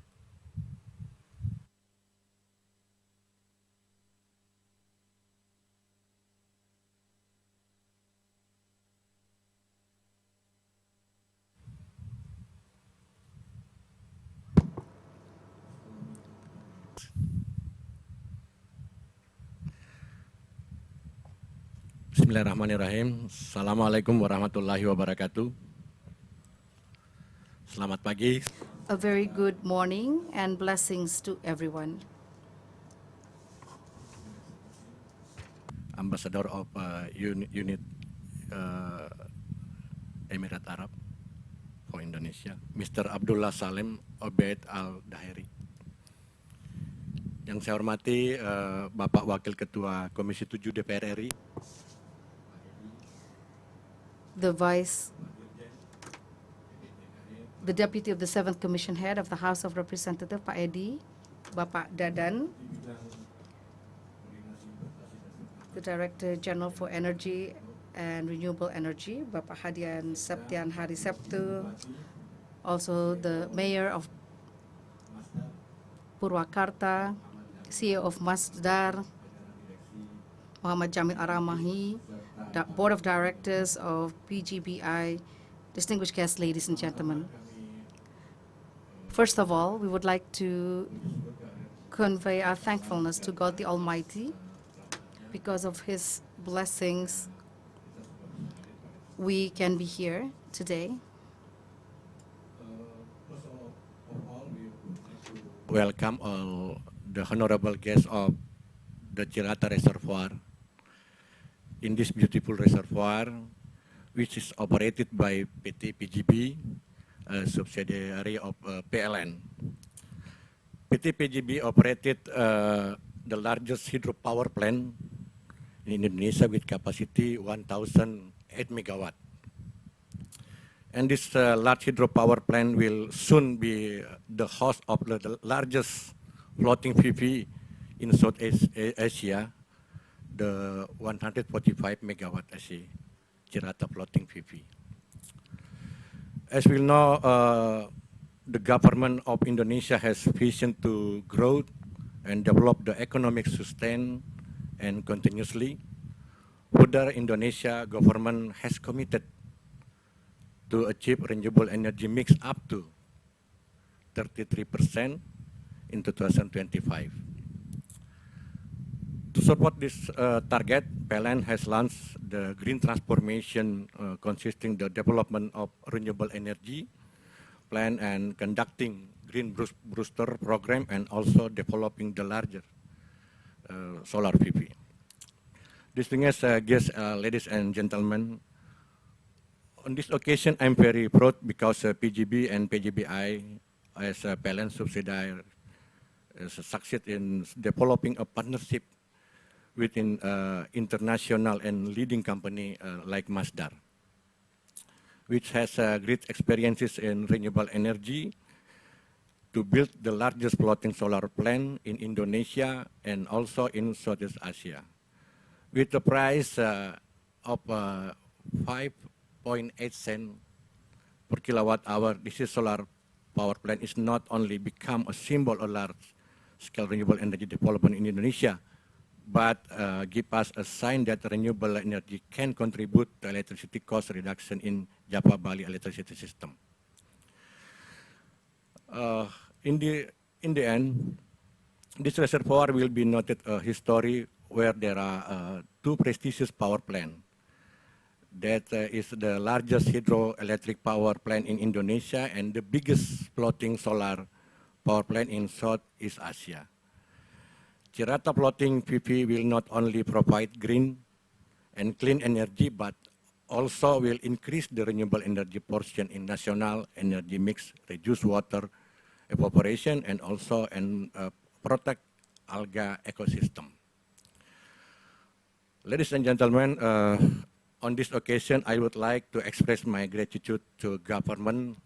Bismillahirrahmanirrahim. Assalamualaikum warahmatullahi wabarakatuh. Selamat pagi. A very good morning and blessings to everyone. Ambassador of Unit Emirat Arab for Indonesia, Mr. Abdullah Salem Obeid Al-Dahiri. Yang saya hormati Bapak Wakil Ketua Komisi 7 DPR RI, the Deputy of the 7th Commission Head of the House of Representatives, Pak Edi, Bapak Dadan, the Director General for Energy and Renewable Energy, Bapak Hadian Septian Hari Sabtu, also the Mayor of Purwakarta, CEO of Masdar, Muhammad Jamil Aramahi, the Board of Directors of PGBI, distinguished guests, ladies and gentlemen. First of all, we would like to convey our thankfulness to God the Almighty. Because of His blessings, we can be here today. welcome all the honorable guests of the CIRATA Reservoir. In this beautiful reservoir, which is operated by PT PGB, a subsidiary of PLN. PT PGB operated the largest hydropower plant in Indonesia with capacity 1,008 megawatt. And this large hydropower plant will soon be the host of the largest floating PV in Southeast Asia, the 145 megawatt CIRATA floating PV. As we know, the government of Indonesia has vision to grow and develop the economic sustain and continuously. Further, Indonesia government has committed to achieve renewable energy mix up to 33% in 2025. To support this target, PLN has launched the green transformation consisting the development of renewable energy plan and conducting green booster program and also developing the larger solar PV. Distinguished guests, ladies and gentlemen, on this occasion I'm very proud because PGB and PGBI as a PLN subsidiary succeed in developing a partnership within international and leading company like Masdar, which has great experiences in renewable energy to build the largest floating solar plant in Indonesia and also in Southeast Asia. With the price of 5.8 cents per kilowatt hour, this is solar power plant is not only become a symbol of large-scale renewable energy development in Indonesia, but give us a sign that renewable energy can contribute to electricity cost reduction in Java Bali electricity system. In the end, this reservoir will be noted a history where there are two prestigious power plants. That is the largest hydroelectric power plant in Indonesia and the biggest floating solar power plant in Southeast Asia. CIRATA floating PV will not only provide green and clean energy, but also will increase the renewable energy portion in national energy mix, reduce water evaporation, and also protect alga ecosystem. Ladies and gentlemen, on this occasion, I would like to express my gratitude to government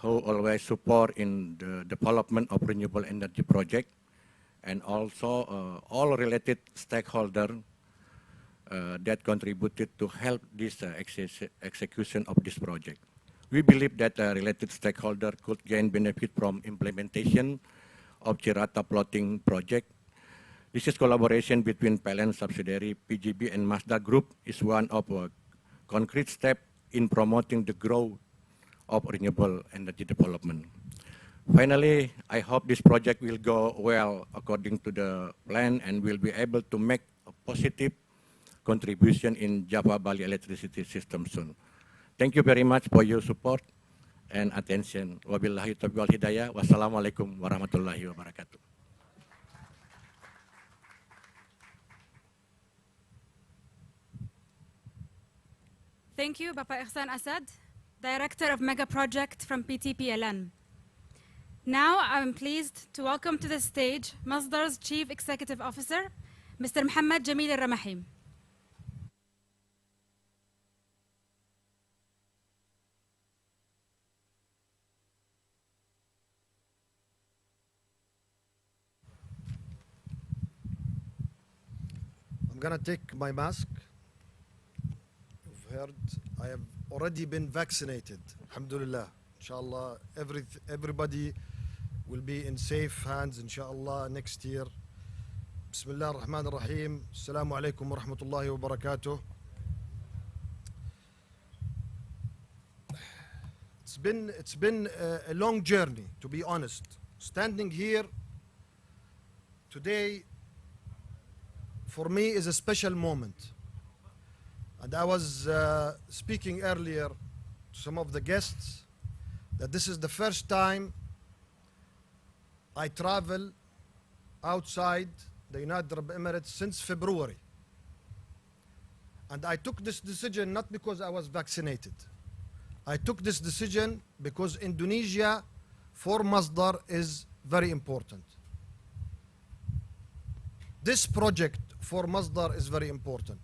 who always support in the development of renewable energy project, and also all related stakeholders that contributed to help this execution of this project. We believe that related stakeholders could gain benefit from implementation of CIRATA floating project. This is collaboration between PLN subsidiary PGB and Masdar Group is one of a concrete step in promoting the growth of renewable energy development. Finally, I hope this project will go well according to the plan and will be able to make a positive contribution in Java Bali electricity system soon. Thank you very much for your support and attention. Wabillahi taufiq wal hidayah. Wassalamualaikum warahmatullahi wabarakatuh. Thank you, Bapak Ihsan Asad, Director of Mega Project from PTPLN. Now, I'm pleased to welcome to the stage Masdar's Chief Executive Officer, Mr. Muhammad Jamil Al-Ramahi. I'm going to take my mask. You've heard, I have already been vaccinated. Alhamdulillah. Inshallah, everybody will be in safe hands, inshallah, next year. Bismillah ar-Rahman ar-Rahim. Assalamu alaikum wa rahmatullahi wa barakatuh. It's been a long journey, to be honest. Standing here today, for me, is a special moment. And I was speaking earlier to some of the guests that this is the first time I travel outside the United Arab Emirates since February. And I took this decision not because I was vaccinated. I took this decision because Indonesia for Masdar is very important. This project for Masdar is very important.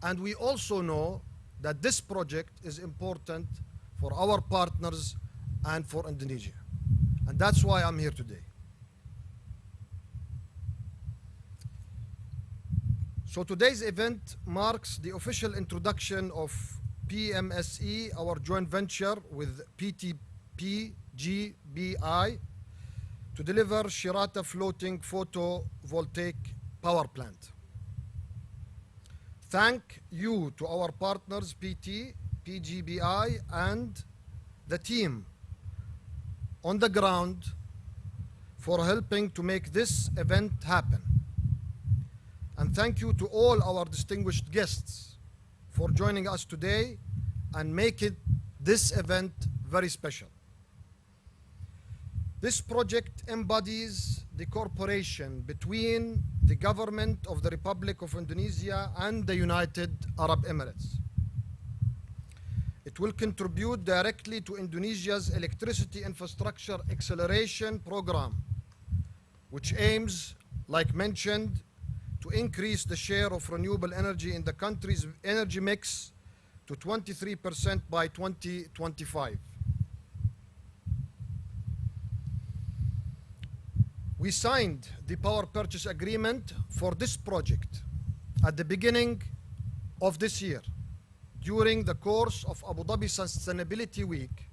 And we also know that this project is important for our partners and for Indonesia. And that's why I'm here today. So today's event marks the official introduction of PMSE, our joint venture with PTP GBI, to deliver CIRATA floating photovoltaic power plant. Thank you to our partners PT, PGBI, and the team on the ground for helping to make this event happen. And thank you to all our distinguished guests for joining us today and making this event very special. This project embodies the cooperation between the government of the Republic of Indonesia and the United Arab Emirates. It will contribute directly to Indonesia's electricity infrastructure acceleration program, which aims, like mentioned, to increase the share of renewable energy in the country's energy mix to 23% by 2025. We signed the power purchase agreement for this project at the beginning of this year during the course of Abu Dhabi Sustainability Week,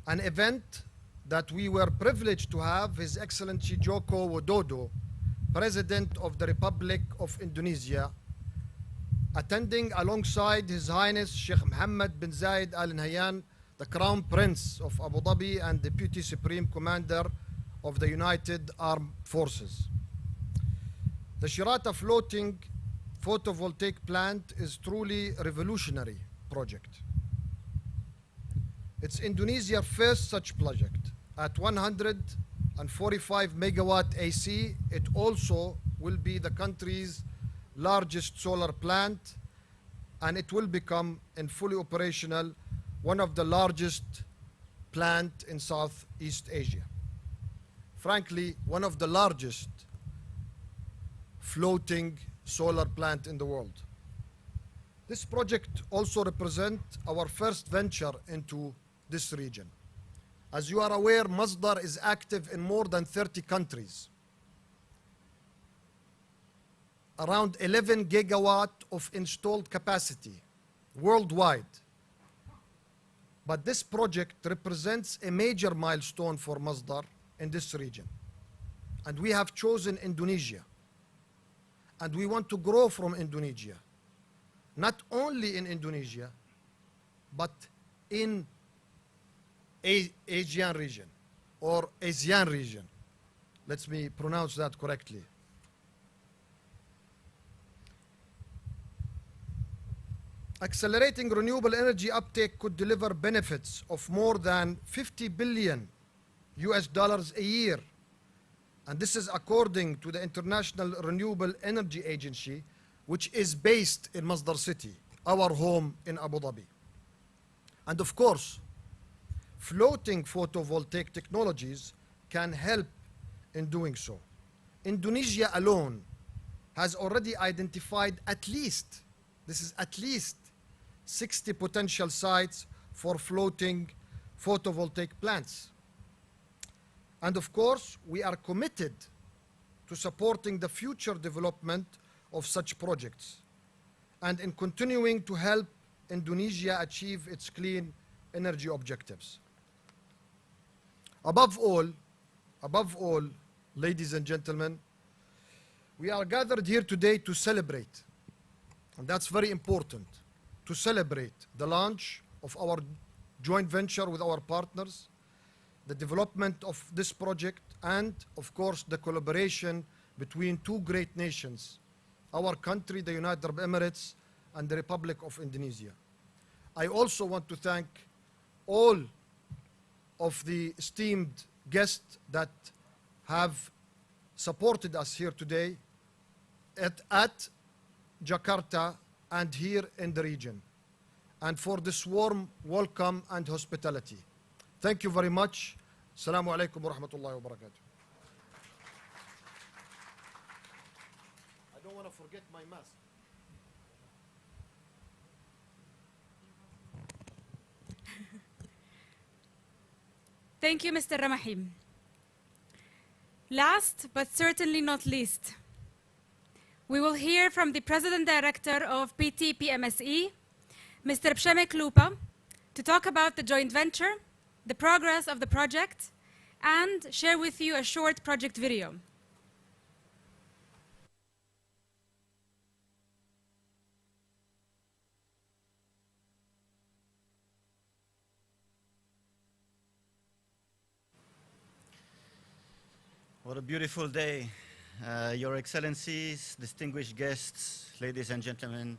an event that we were privileged to have His Excellency Joko Widodo, President of the Republic of Indonesia, attending alongside His Highness Sheikh Mohammed bin Zayed Al Nahyan, the Crown Prince of Abu Dhabi and Deputy Supreme Commander of the United Armed Forces. The CIRATA floating photovoltaic plant is truly a revolutionary project. It's Indonesia's first such project. At 145 megawatt AC, it also will be the country's largest solar plant, and it will become, in fully operational, one of the largest plant in Southeast Asia. Frankly, one of the largest floating solar plant in the world. This project also represents our first venture into this region. As you are aware, Masdar is active in more than 30 countries. Around 11 gigawatt of installed capacity worldwide. But this project represents a major milestone for Masdar in this region. And we have chosen Indonesia. And we want to grow from Indonesia. Not only in Indonesia, but in Asian region or ASEAN region. Let me pronounce that correctly. Accelerating renewable energy uptake could deliver benefits of more than 50 billion US dollars a year. And this is according to the International Renewable Energy Agency, which is based in Masdar City, our home in Abu Dhabi. And of course, floating photovoltaic technologies can help in doing so. Indonesia alone has already identified at least 60 potential sites for floating photovoltaic plants. And of course, we are committed to supporting the future development of such projects and in continuing to help Indonesia achieve its clean energy objectives. Above all, ladies and gentlemen, we are gathered here today to celebrate, and that's very important, to celebrate the launch of our joint venture with our partners, the development of this project, and of course the collaboration between two great nations, our country, the United Arab Emirates, and the Republic of Indonesia. I also want to thank all of the esteemed guests that have supported us here today at Jakarta and here in the region, and for this warm welcome and hospitality. Thank you very much. Assalamu alaikum wa rahmatullahi wa barakatuh. I don't want to forget my mask. Thank you, Mr. Ramahim. Last, but certainly not least, we will hear from the President Director of PT-PMSE, Mr. Pshemek Lupa, to talk about the joint venture, the progress of the project, and share with you a short project video. What a beautiful day. Your Excellencies, distinguished guests, ladies and gentlemen,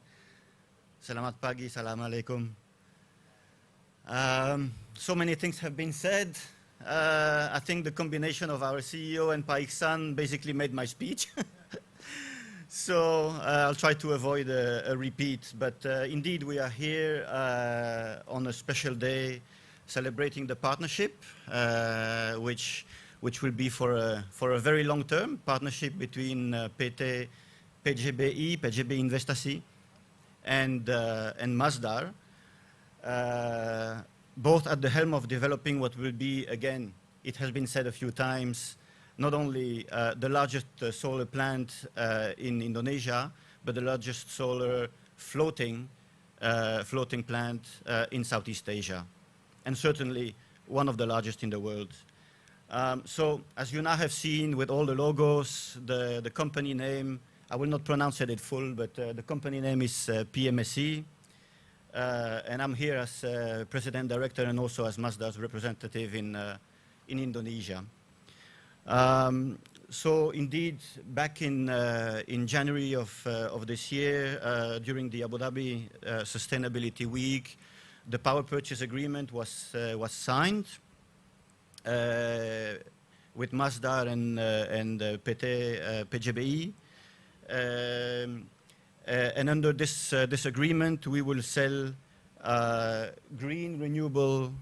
selamat pagi, salam alaikum. So many things have been said. I think the combination of our CEO and Pa Iksan basically made my speech. So I'll try to avoid a repeat, but indeed we are here on a special day celebrating the partnership, which will be for a very long-term partnership between PT, PGBI, PGB Investasi, and Masdar, both at the helm of developing what will be, again, it has been said a few times, not only the largest solar plant in Indonesia, but the largest solar floating plant in Southeast Asia, and certainly one of the largest in the world. So, as you now have seen with all the logos, the company name, I will not pronounce it in full, but the company name is PMSE, and I'm here as President Director and also as Masdar's representative in Indonesia. So, indeed, back in January of this year, during the Abu Dhabi Sustainability Week, the power purchase agreement was signed. With Masdar and PGBI. And under this agreement, we will sell green renewable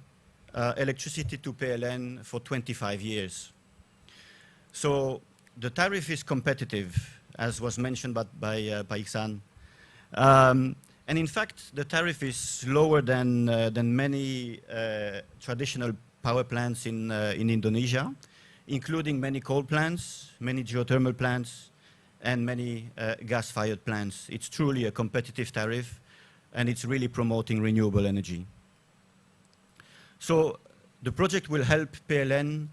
electricity to PLN for 25 years. So the tariff is competitive, as was mentioned by Iksan. And in fact, the tariff is lower than many traditional power plants in Indonesia, including many coal plants, many geothermal plants, and many gas-fired plants. It's truly a competitive tariff, and it's really promoting renewable energy. So the project will help PLN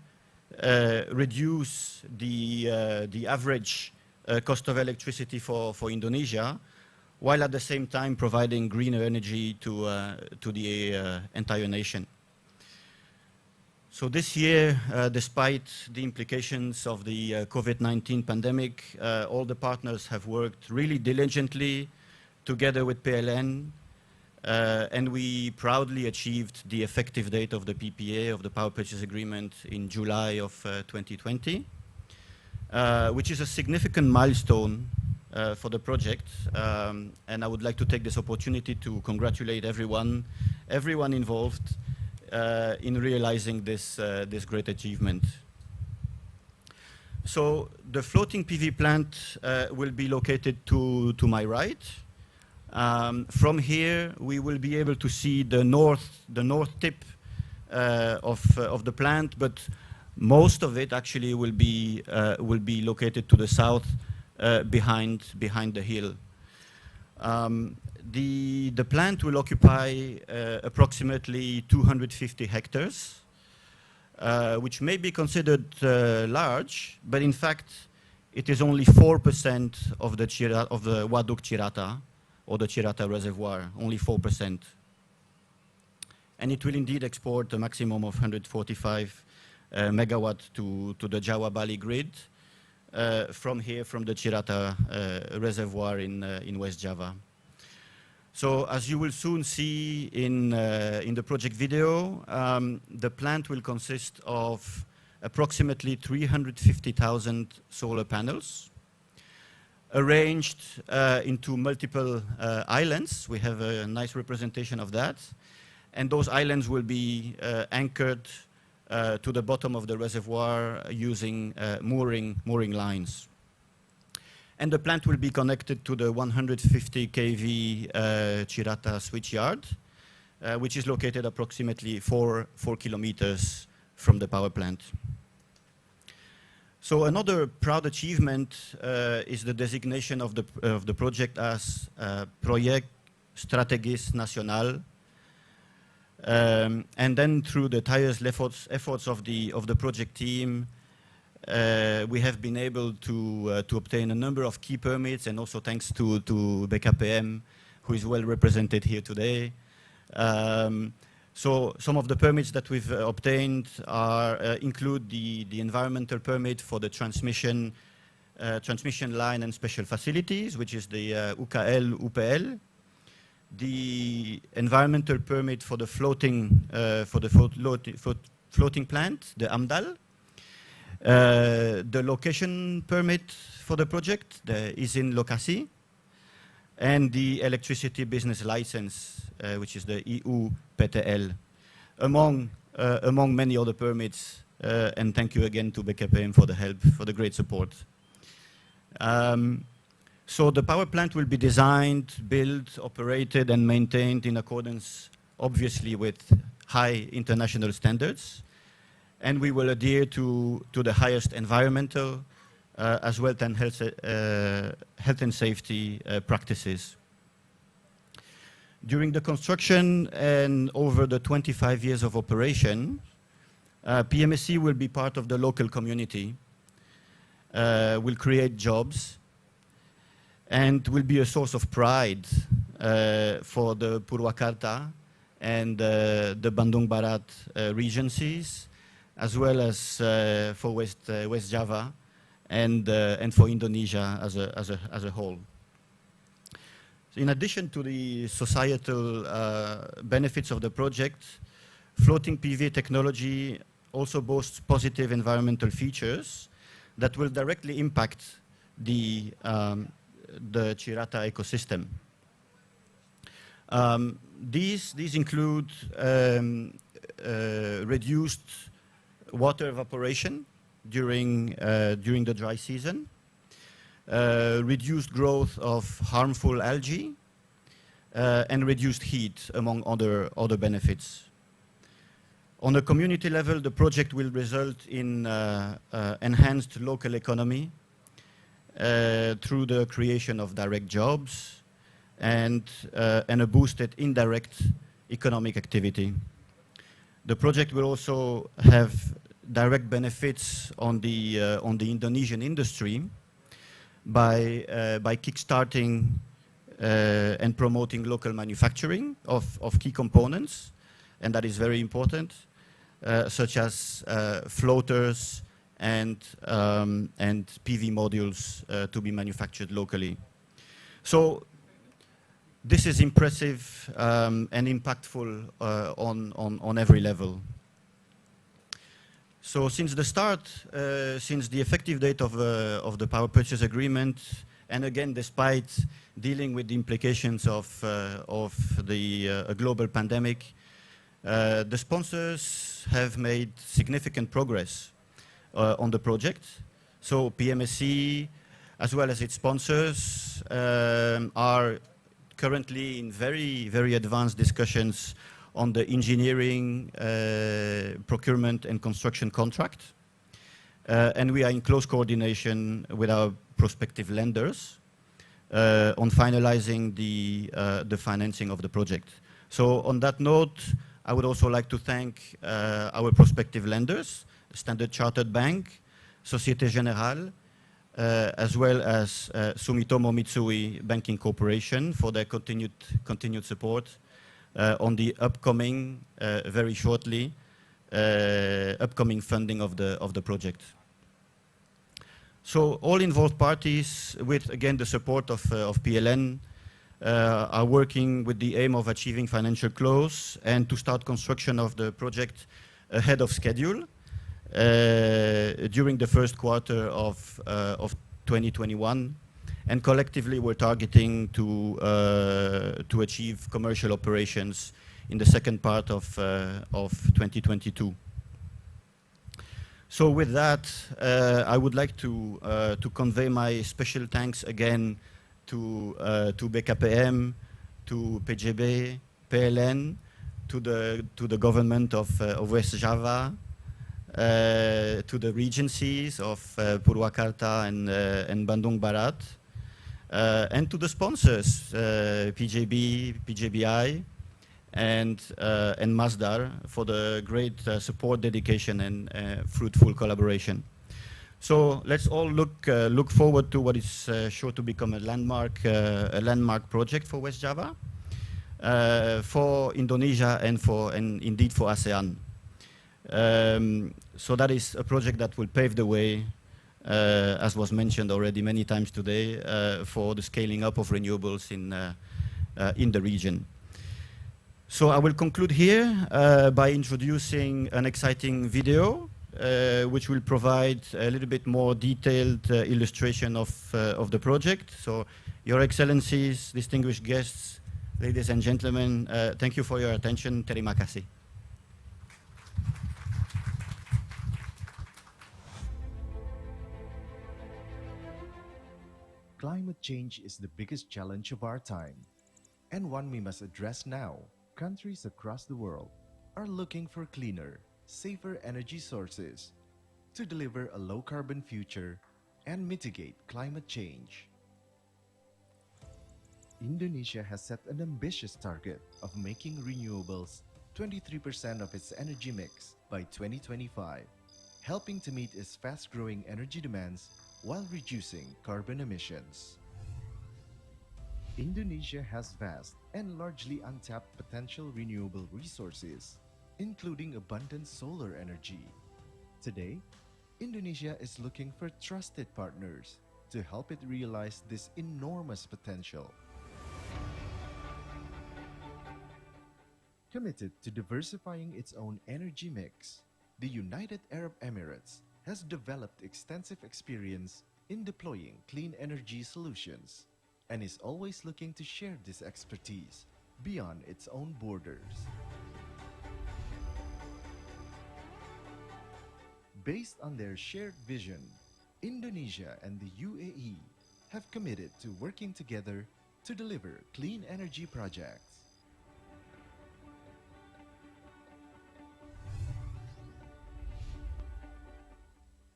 reduce the average cost of electricity for Indonesia, while at the same time providing greener energy to the entire nation. So this year, despite the implications of the COVID-19 pandemic, all the partners have worked really diligently together with PLN, and we proudly achieved the effective date of the PPA, of the Power Purchase Agreement, in July of 2020, which is a significant milestone for the project. And I would like to take this opportunity to congratulate everyone involved in realizing this great achievement. So the floating PV plant will be located to my right. From here, we will be able to see the north tip of the plant, but most of it actually will be located to the south, behind the hill. The plant will occupy approximately 250 hectares, which may be considered large, but in fact, it is only 4% of the Waduk CIRATA, or the CIRATA reservoir, only 4%. And it will indeed export a maximum of 145 megawatt to the Jawa Bali grid from here, from the CIRATA reservoir in West Java. So as you will soon see in the project video, the plant will consist of approximately 350,000 solar panels, arranged into multiple islands. We have a nice representation of that. And those islands will be anchored to the bottom of the reservoir using mooring lines. And the plant will be connected to the 150 kV CIRATA switchyard, which is located approximately 4 kilometers from the power plant. So another proud achievement is the designation of the project as Project Strategisch Nacional. And then through the tireless efforts of the project team, we have been able to obtain a number of key permits, and also thanks to BKPM, who is well represented here today. So some of the permits that we've obtained include the environmental permit for the transmission line and special facilities, which is the UKL-UPL. The environmental permit for the floating plant, the AMDAL. The location permit for the project, the izin lokasi, and the electricity business license, which is the EU PTL, among many other permits. And thank you again to BKPM for the help, for the great support. So the power plant will be designed, built, operated, and maintained in accordance, obviously, with high international standards. And we will adhere to the highest environmental as well as health and safety practices. During the construction and over the 25 years of operation, PMSC will be part of the local community, will create jobs, and will be a source of pride for the Purwakarta and the Bandung Barat regencies, as well as for West Java and for Indonesia as a whole. So in addition to the societal benefits of the project, floating PV technology also boasts positive environmental features that will directly impact the CIRATA ecosystem. These include reduced water evaporation during the dry season, reduced growth of harmful algae, and reduced heat, among other benefits. On a community level, the project will result in enhanced local economy through the creation of direct jobs and a boosted indirect economic activity. The project will also have direct benefits on the Indonesian industry by kickstarting and promoting local manufacturing of key components, and that is very important, such as floaters and PV modules to be manufactured locally. So this is impressive and impactful on every level. So since the start, since the effective date of the power purchase agreement, and again, despite dealing with the implications of the global pandemic, the sponsors have made significant progress on the project. So PMSC, as well as its sponsors, are currently in very, very advanced discussions on the engineering, procurement, and construction contract. And we are in close coordination with our prospective lenders on finalizing the financing of the project. So on that note, I would also like to thank our prospective lenders, Standard Chartered Bank, Societe Generale, as well as Sumitomo Mitsui Banking Corporation for their continued support on the upcoming, very shortly, upcoming funding of the project. So all involved parties, with again the support of PLN, are working with the aim of achieving financial close and to start construction of the project ahead of schedule during the first quarter of 2021. And collectively, we're targeting to achieve commercial operations in the second part of 2022. So with that, I would like to convey my special thanks again to BKPM, to PJB, PLN, to the government of West Java, to the regencies of Purwakarta and Bandung Barat, and to the sponsors, PJB, PJBI, and Masdar for the great support, dedication, and fruitful collaboration. So let's all look forward to what is sure to become a landmark project for West Java, for Indonesia, and indeed for ASEAN. So that is a project that will pave the way, as was mentioned already many times today, for the scaling up of renewables in the region. So I will conclude here by introducing an exciting video which will provide a little bit more detailed illustration of the project. So, Your Excellencies, distinguished guests, ladies and gentlemen, thank you for your attention. Terima kasih. Climate change is the biggest challenge of our time, and one we must address now. Countries across the world are looking for cleaner, safer energy sources to deliver a low-carbon future and mitigate climate change. Indonesia has set an ambitious target of making renewables 23% of its energy mix by 2025, helping to meet its fast-growing energy demands while reducing carbon emissions. Indonesia has vast and largely untapped potential renewable resources, including abundant solar energy. Today, Indonesia is looking for trusted partners to help it realize this enormous potential. Committed to diversifying its own energy mix, the United Arab Emirates has developed extensive experience in deploying clean energy solutions and is always looking to share this expertise beyond its own borders. Based on their shared vision, Indonesia and the UAE have committed to working together to deliver clean energy projects.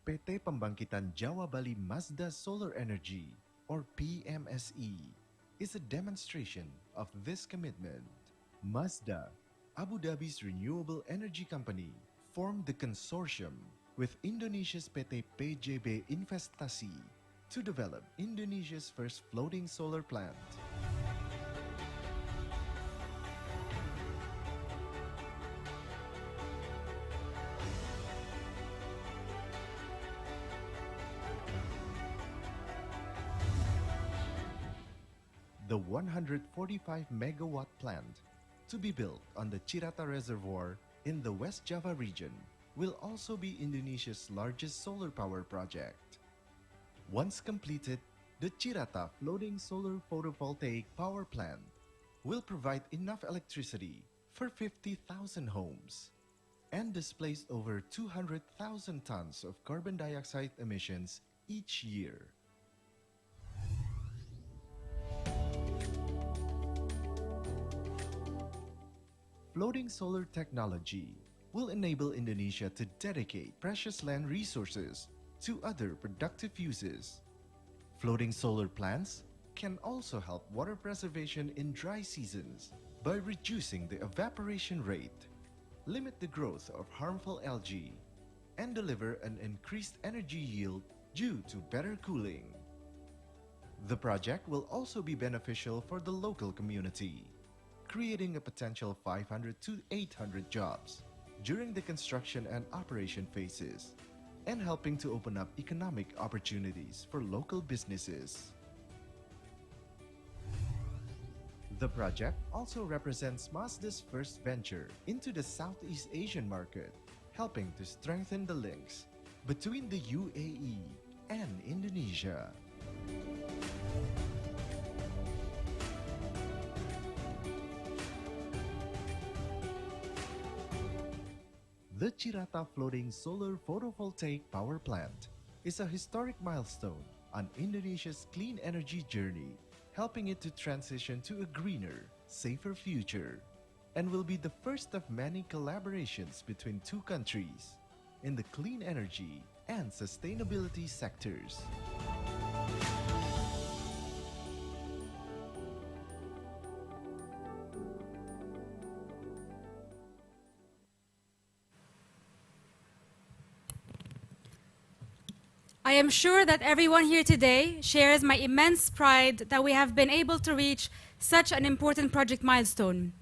PT Pembangkitan Jawa Bali Masda Solar Energy, or PMSE, is a demonstration of this commitment. Masda, Abu Dhabi's renewable energy company, formed the consortium with Indonesia's PT PJB Investasi to develop Indonesia's first floating solar plant. The 145-megawatt plant, to be built on the CIRATA reservoir in the West Java region, will also be Indonesia's largest solar power project. Once completed, the CIRATA floating solar photovoltaic power plant will provide enough electricity for 50,000 homes and displace over 200,000 tons of carbon dioxide emissions each year. Floating solar technology will enable Indonesia to dedicate precious land resources to other productive uses. Floating solar plants can also help water preservation in dry seasons by reducing the evaporation rate, limit the growth of harmful algae, and deliver an increased energy yield due to better cooling. The project will also be beneficial for the local community, creating a potential 500 to 800 jobs during the construction and operation phases, and helping to open up economic opportunities for local businesses. The project also represents Masda's first venture into the Southeast Asian market, helping to strengthen the links between the UAE and Indonesia. The CIRATA floating solar photovoltaic power plant is a historic milestone on Indonesia's clean energy journey, helping it to transition to a greener, safer future, and will be the first of many collaborations between two countries in the clean energy and sustainability sectors. I am sure that everyone here today shares my immense pride that we have been able to reach such an important project milestone.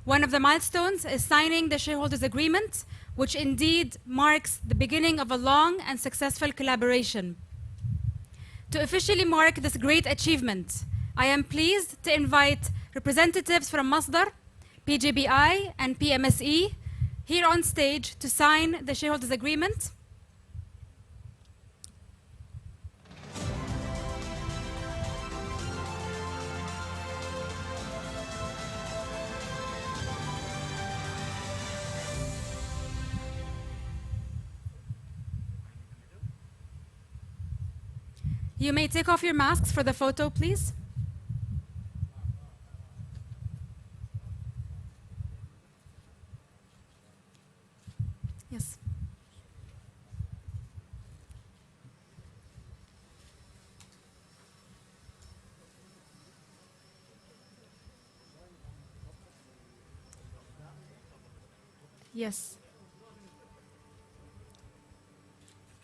One of the milestones is signing the shareholders agreement, which indeed marks the beginning of a long and successful collaboration. To officially mark this great achievement, I am pleased to invite representatives from Masdar, PJBI, and PMSE here on stage to sign the shareholders agreement. You may take off your masks for the photo, please. Yes. Yes.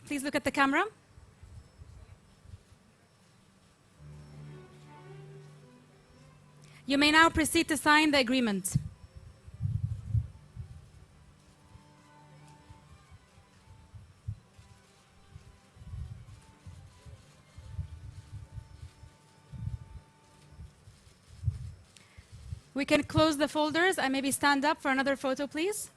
Please look at the camera. You may now proceed to sign the agreement. We can close the folders and maybe stand up for another photo, please.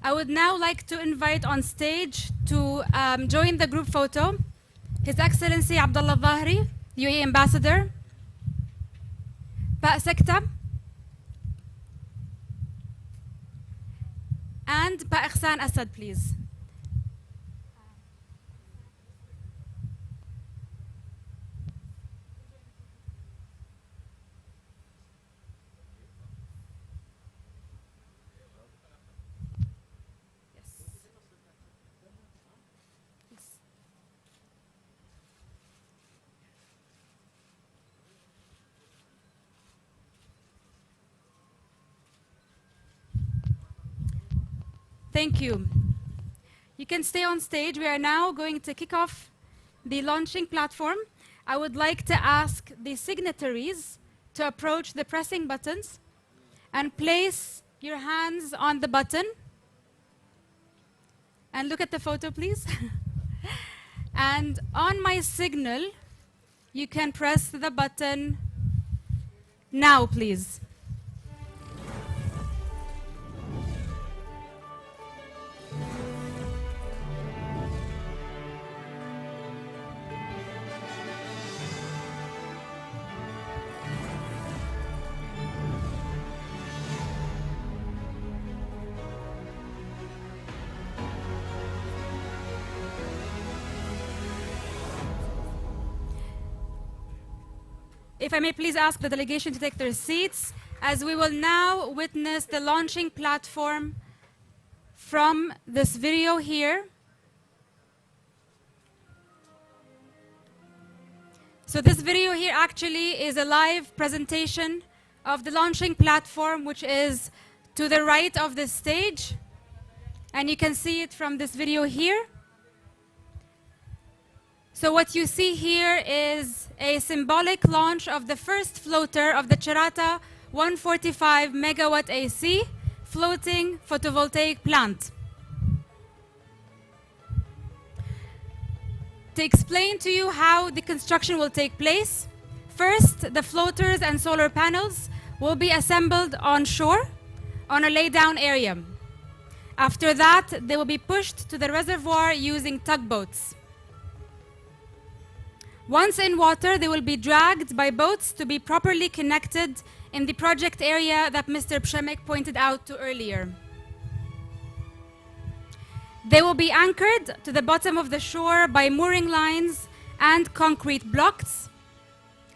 I would now like to invite on stage to join the group photo His Excellency Abdullah Dhahri, UAE Ambassador, Pa Sekta, and Pa Ihsan Asad, please. Thank you. You can stay on stage. We are now going to kick off the launching platform. I would like to ask the signatories to approach the pressing buttons and place your hands on the button. And look at the photo, please. And on my signal, you can press the button now, please. If I may please ask the delegation to take their seats, as we will now witness the launching platform from this video here. So this video here actually is a live presentation of the launching platform, which is to the right of the stage. And you can see it from this video here. So what you see here is a symbolic launch of the first floater of the CIRATA 145 megawatt AC floating photovoltaic plant. To explain to you how the construction will take place, first, the floaters and solar panels will be assembled on shore on a laydown area. After that, they will be pushed to the reservoir using tugboats. Once in water, they will be dragged by boats to be properly connected in the project area that Mr. Pshemek pointed out to earlier. They will be anchored to the bottom of the shore by mooring lines and concrete blocks,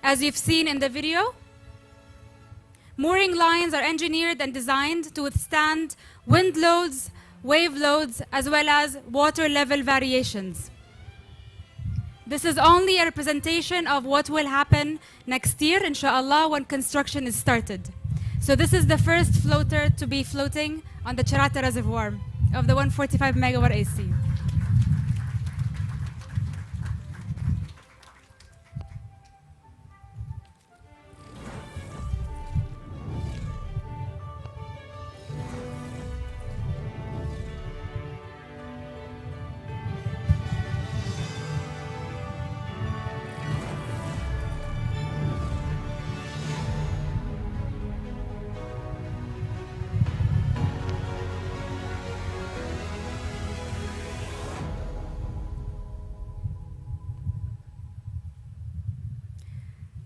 as you've seen in the video. Mooring lines are engineered and designed to withstand wind loads, wave loads, as well as water level variations. This is only a representation of what will happen next year, inshallah, when construction is started. So this is the first floater to be floating on the CIRATA reservoir of the 145 megawatt AC.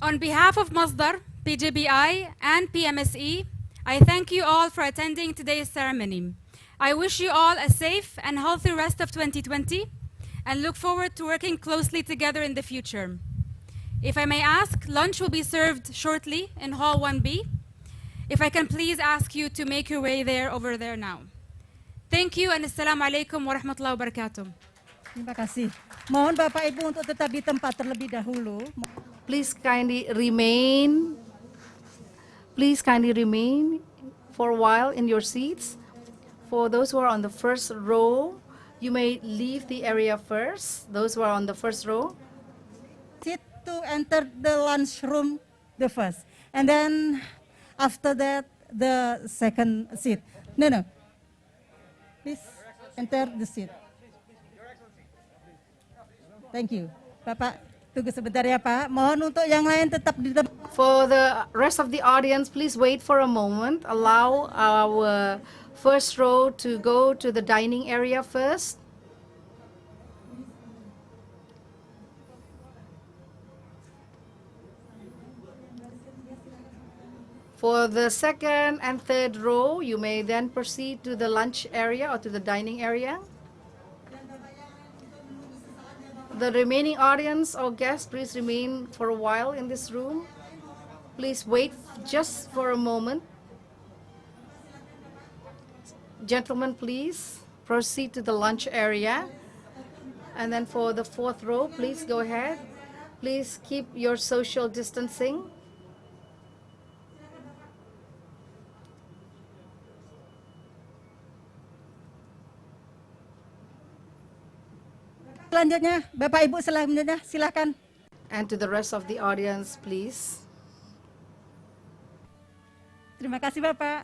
On behalf of Masdar, PJBI, and PMSE, I thank you all for attending today's ceremony. I wish you all a safe and healthy rest of 2020 and look forward to working closely together in the future. If I may ask, lunch will be served shortly in Hall 1B. If I can please ask you to make your way over there now. Thank you and Assalamu alaikum wa rahmatullahi wa barakatuh. Terima kasih. Mohon Bapak Ibu untuk tetap di tempat terlebih dahulu. Please kindly remain for a while in your seats. For those who are on the first row, you may leave the area first. Those who are on the first row. Sit to enter the lunch room the first. And then after that, the second seat. No. Please enter the seat. Thank you. Bapak, tunggu sebentar ya Pak. Mohon untuk yang lain tetap di tempat. For the rest of the audience, please wait for a moment. Allow our first row to go to the dining area first. For the second and third row, you may then proceed to the lunch area or to the dining area. The remaining audience or guests, please remain for a while in this room. Please wait just for a moment. Gentlemen, please proceed to the lunch area. And then for the fourth row, please go ahead. Please keep your social distancing. Selanjutnya, Bapak Ibu selanjutnya silakan. And to the rest of the audience, please. Terima kasih Bapak.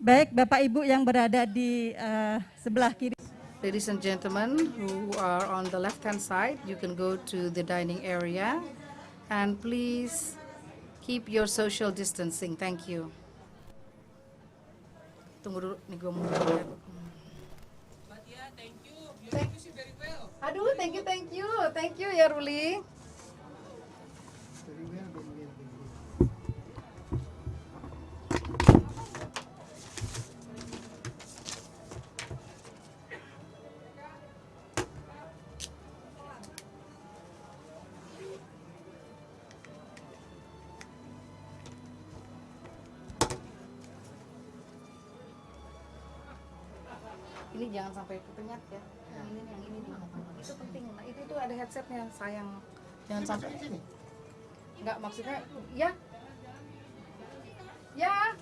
Baik, Bapak Ibu yang berada di sebelah kiri. Ladies and gentlemen who are on the left-hand side, you can go to the dining area. And please keep your social distancing. Thank you. Tunggu dulu, nih gue mau lihat. Thank you. You see very well. Aduh, thank you ya Ruli. Ini jangan sampai kepenyat ya. Yang ini itu penting. Nah, itu ada headsetnya, sayang. Jangan sampai. Enggak, maksudnya ya. Ya.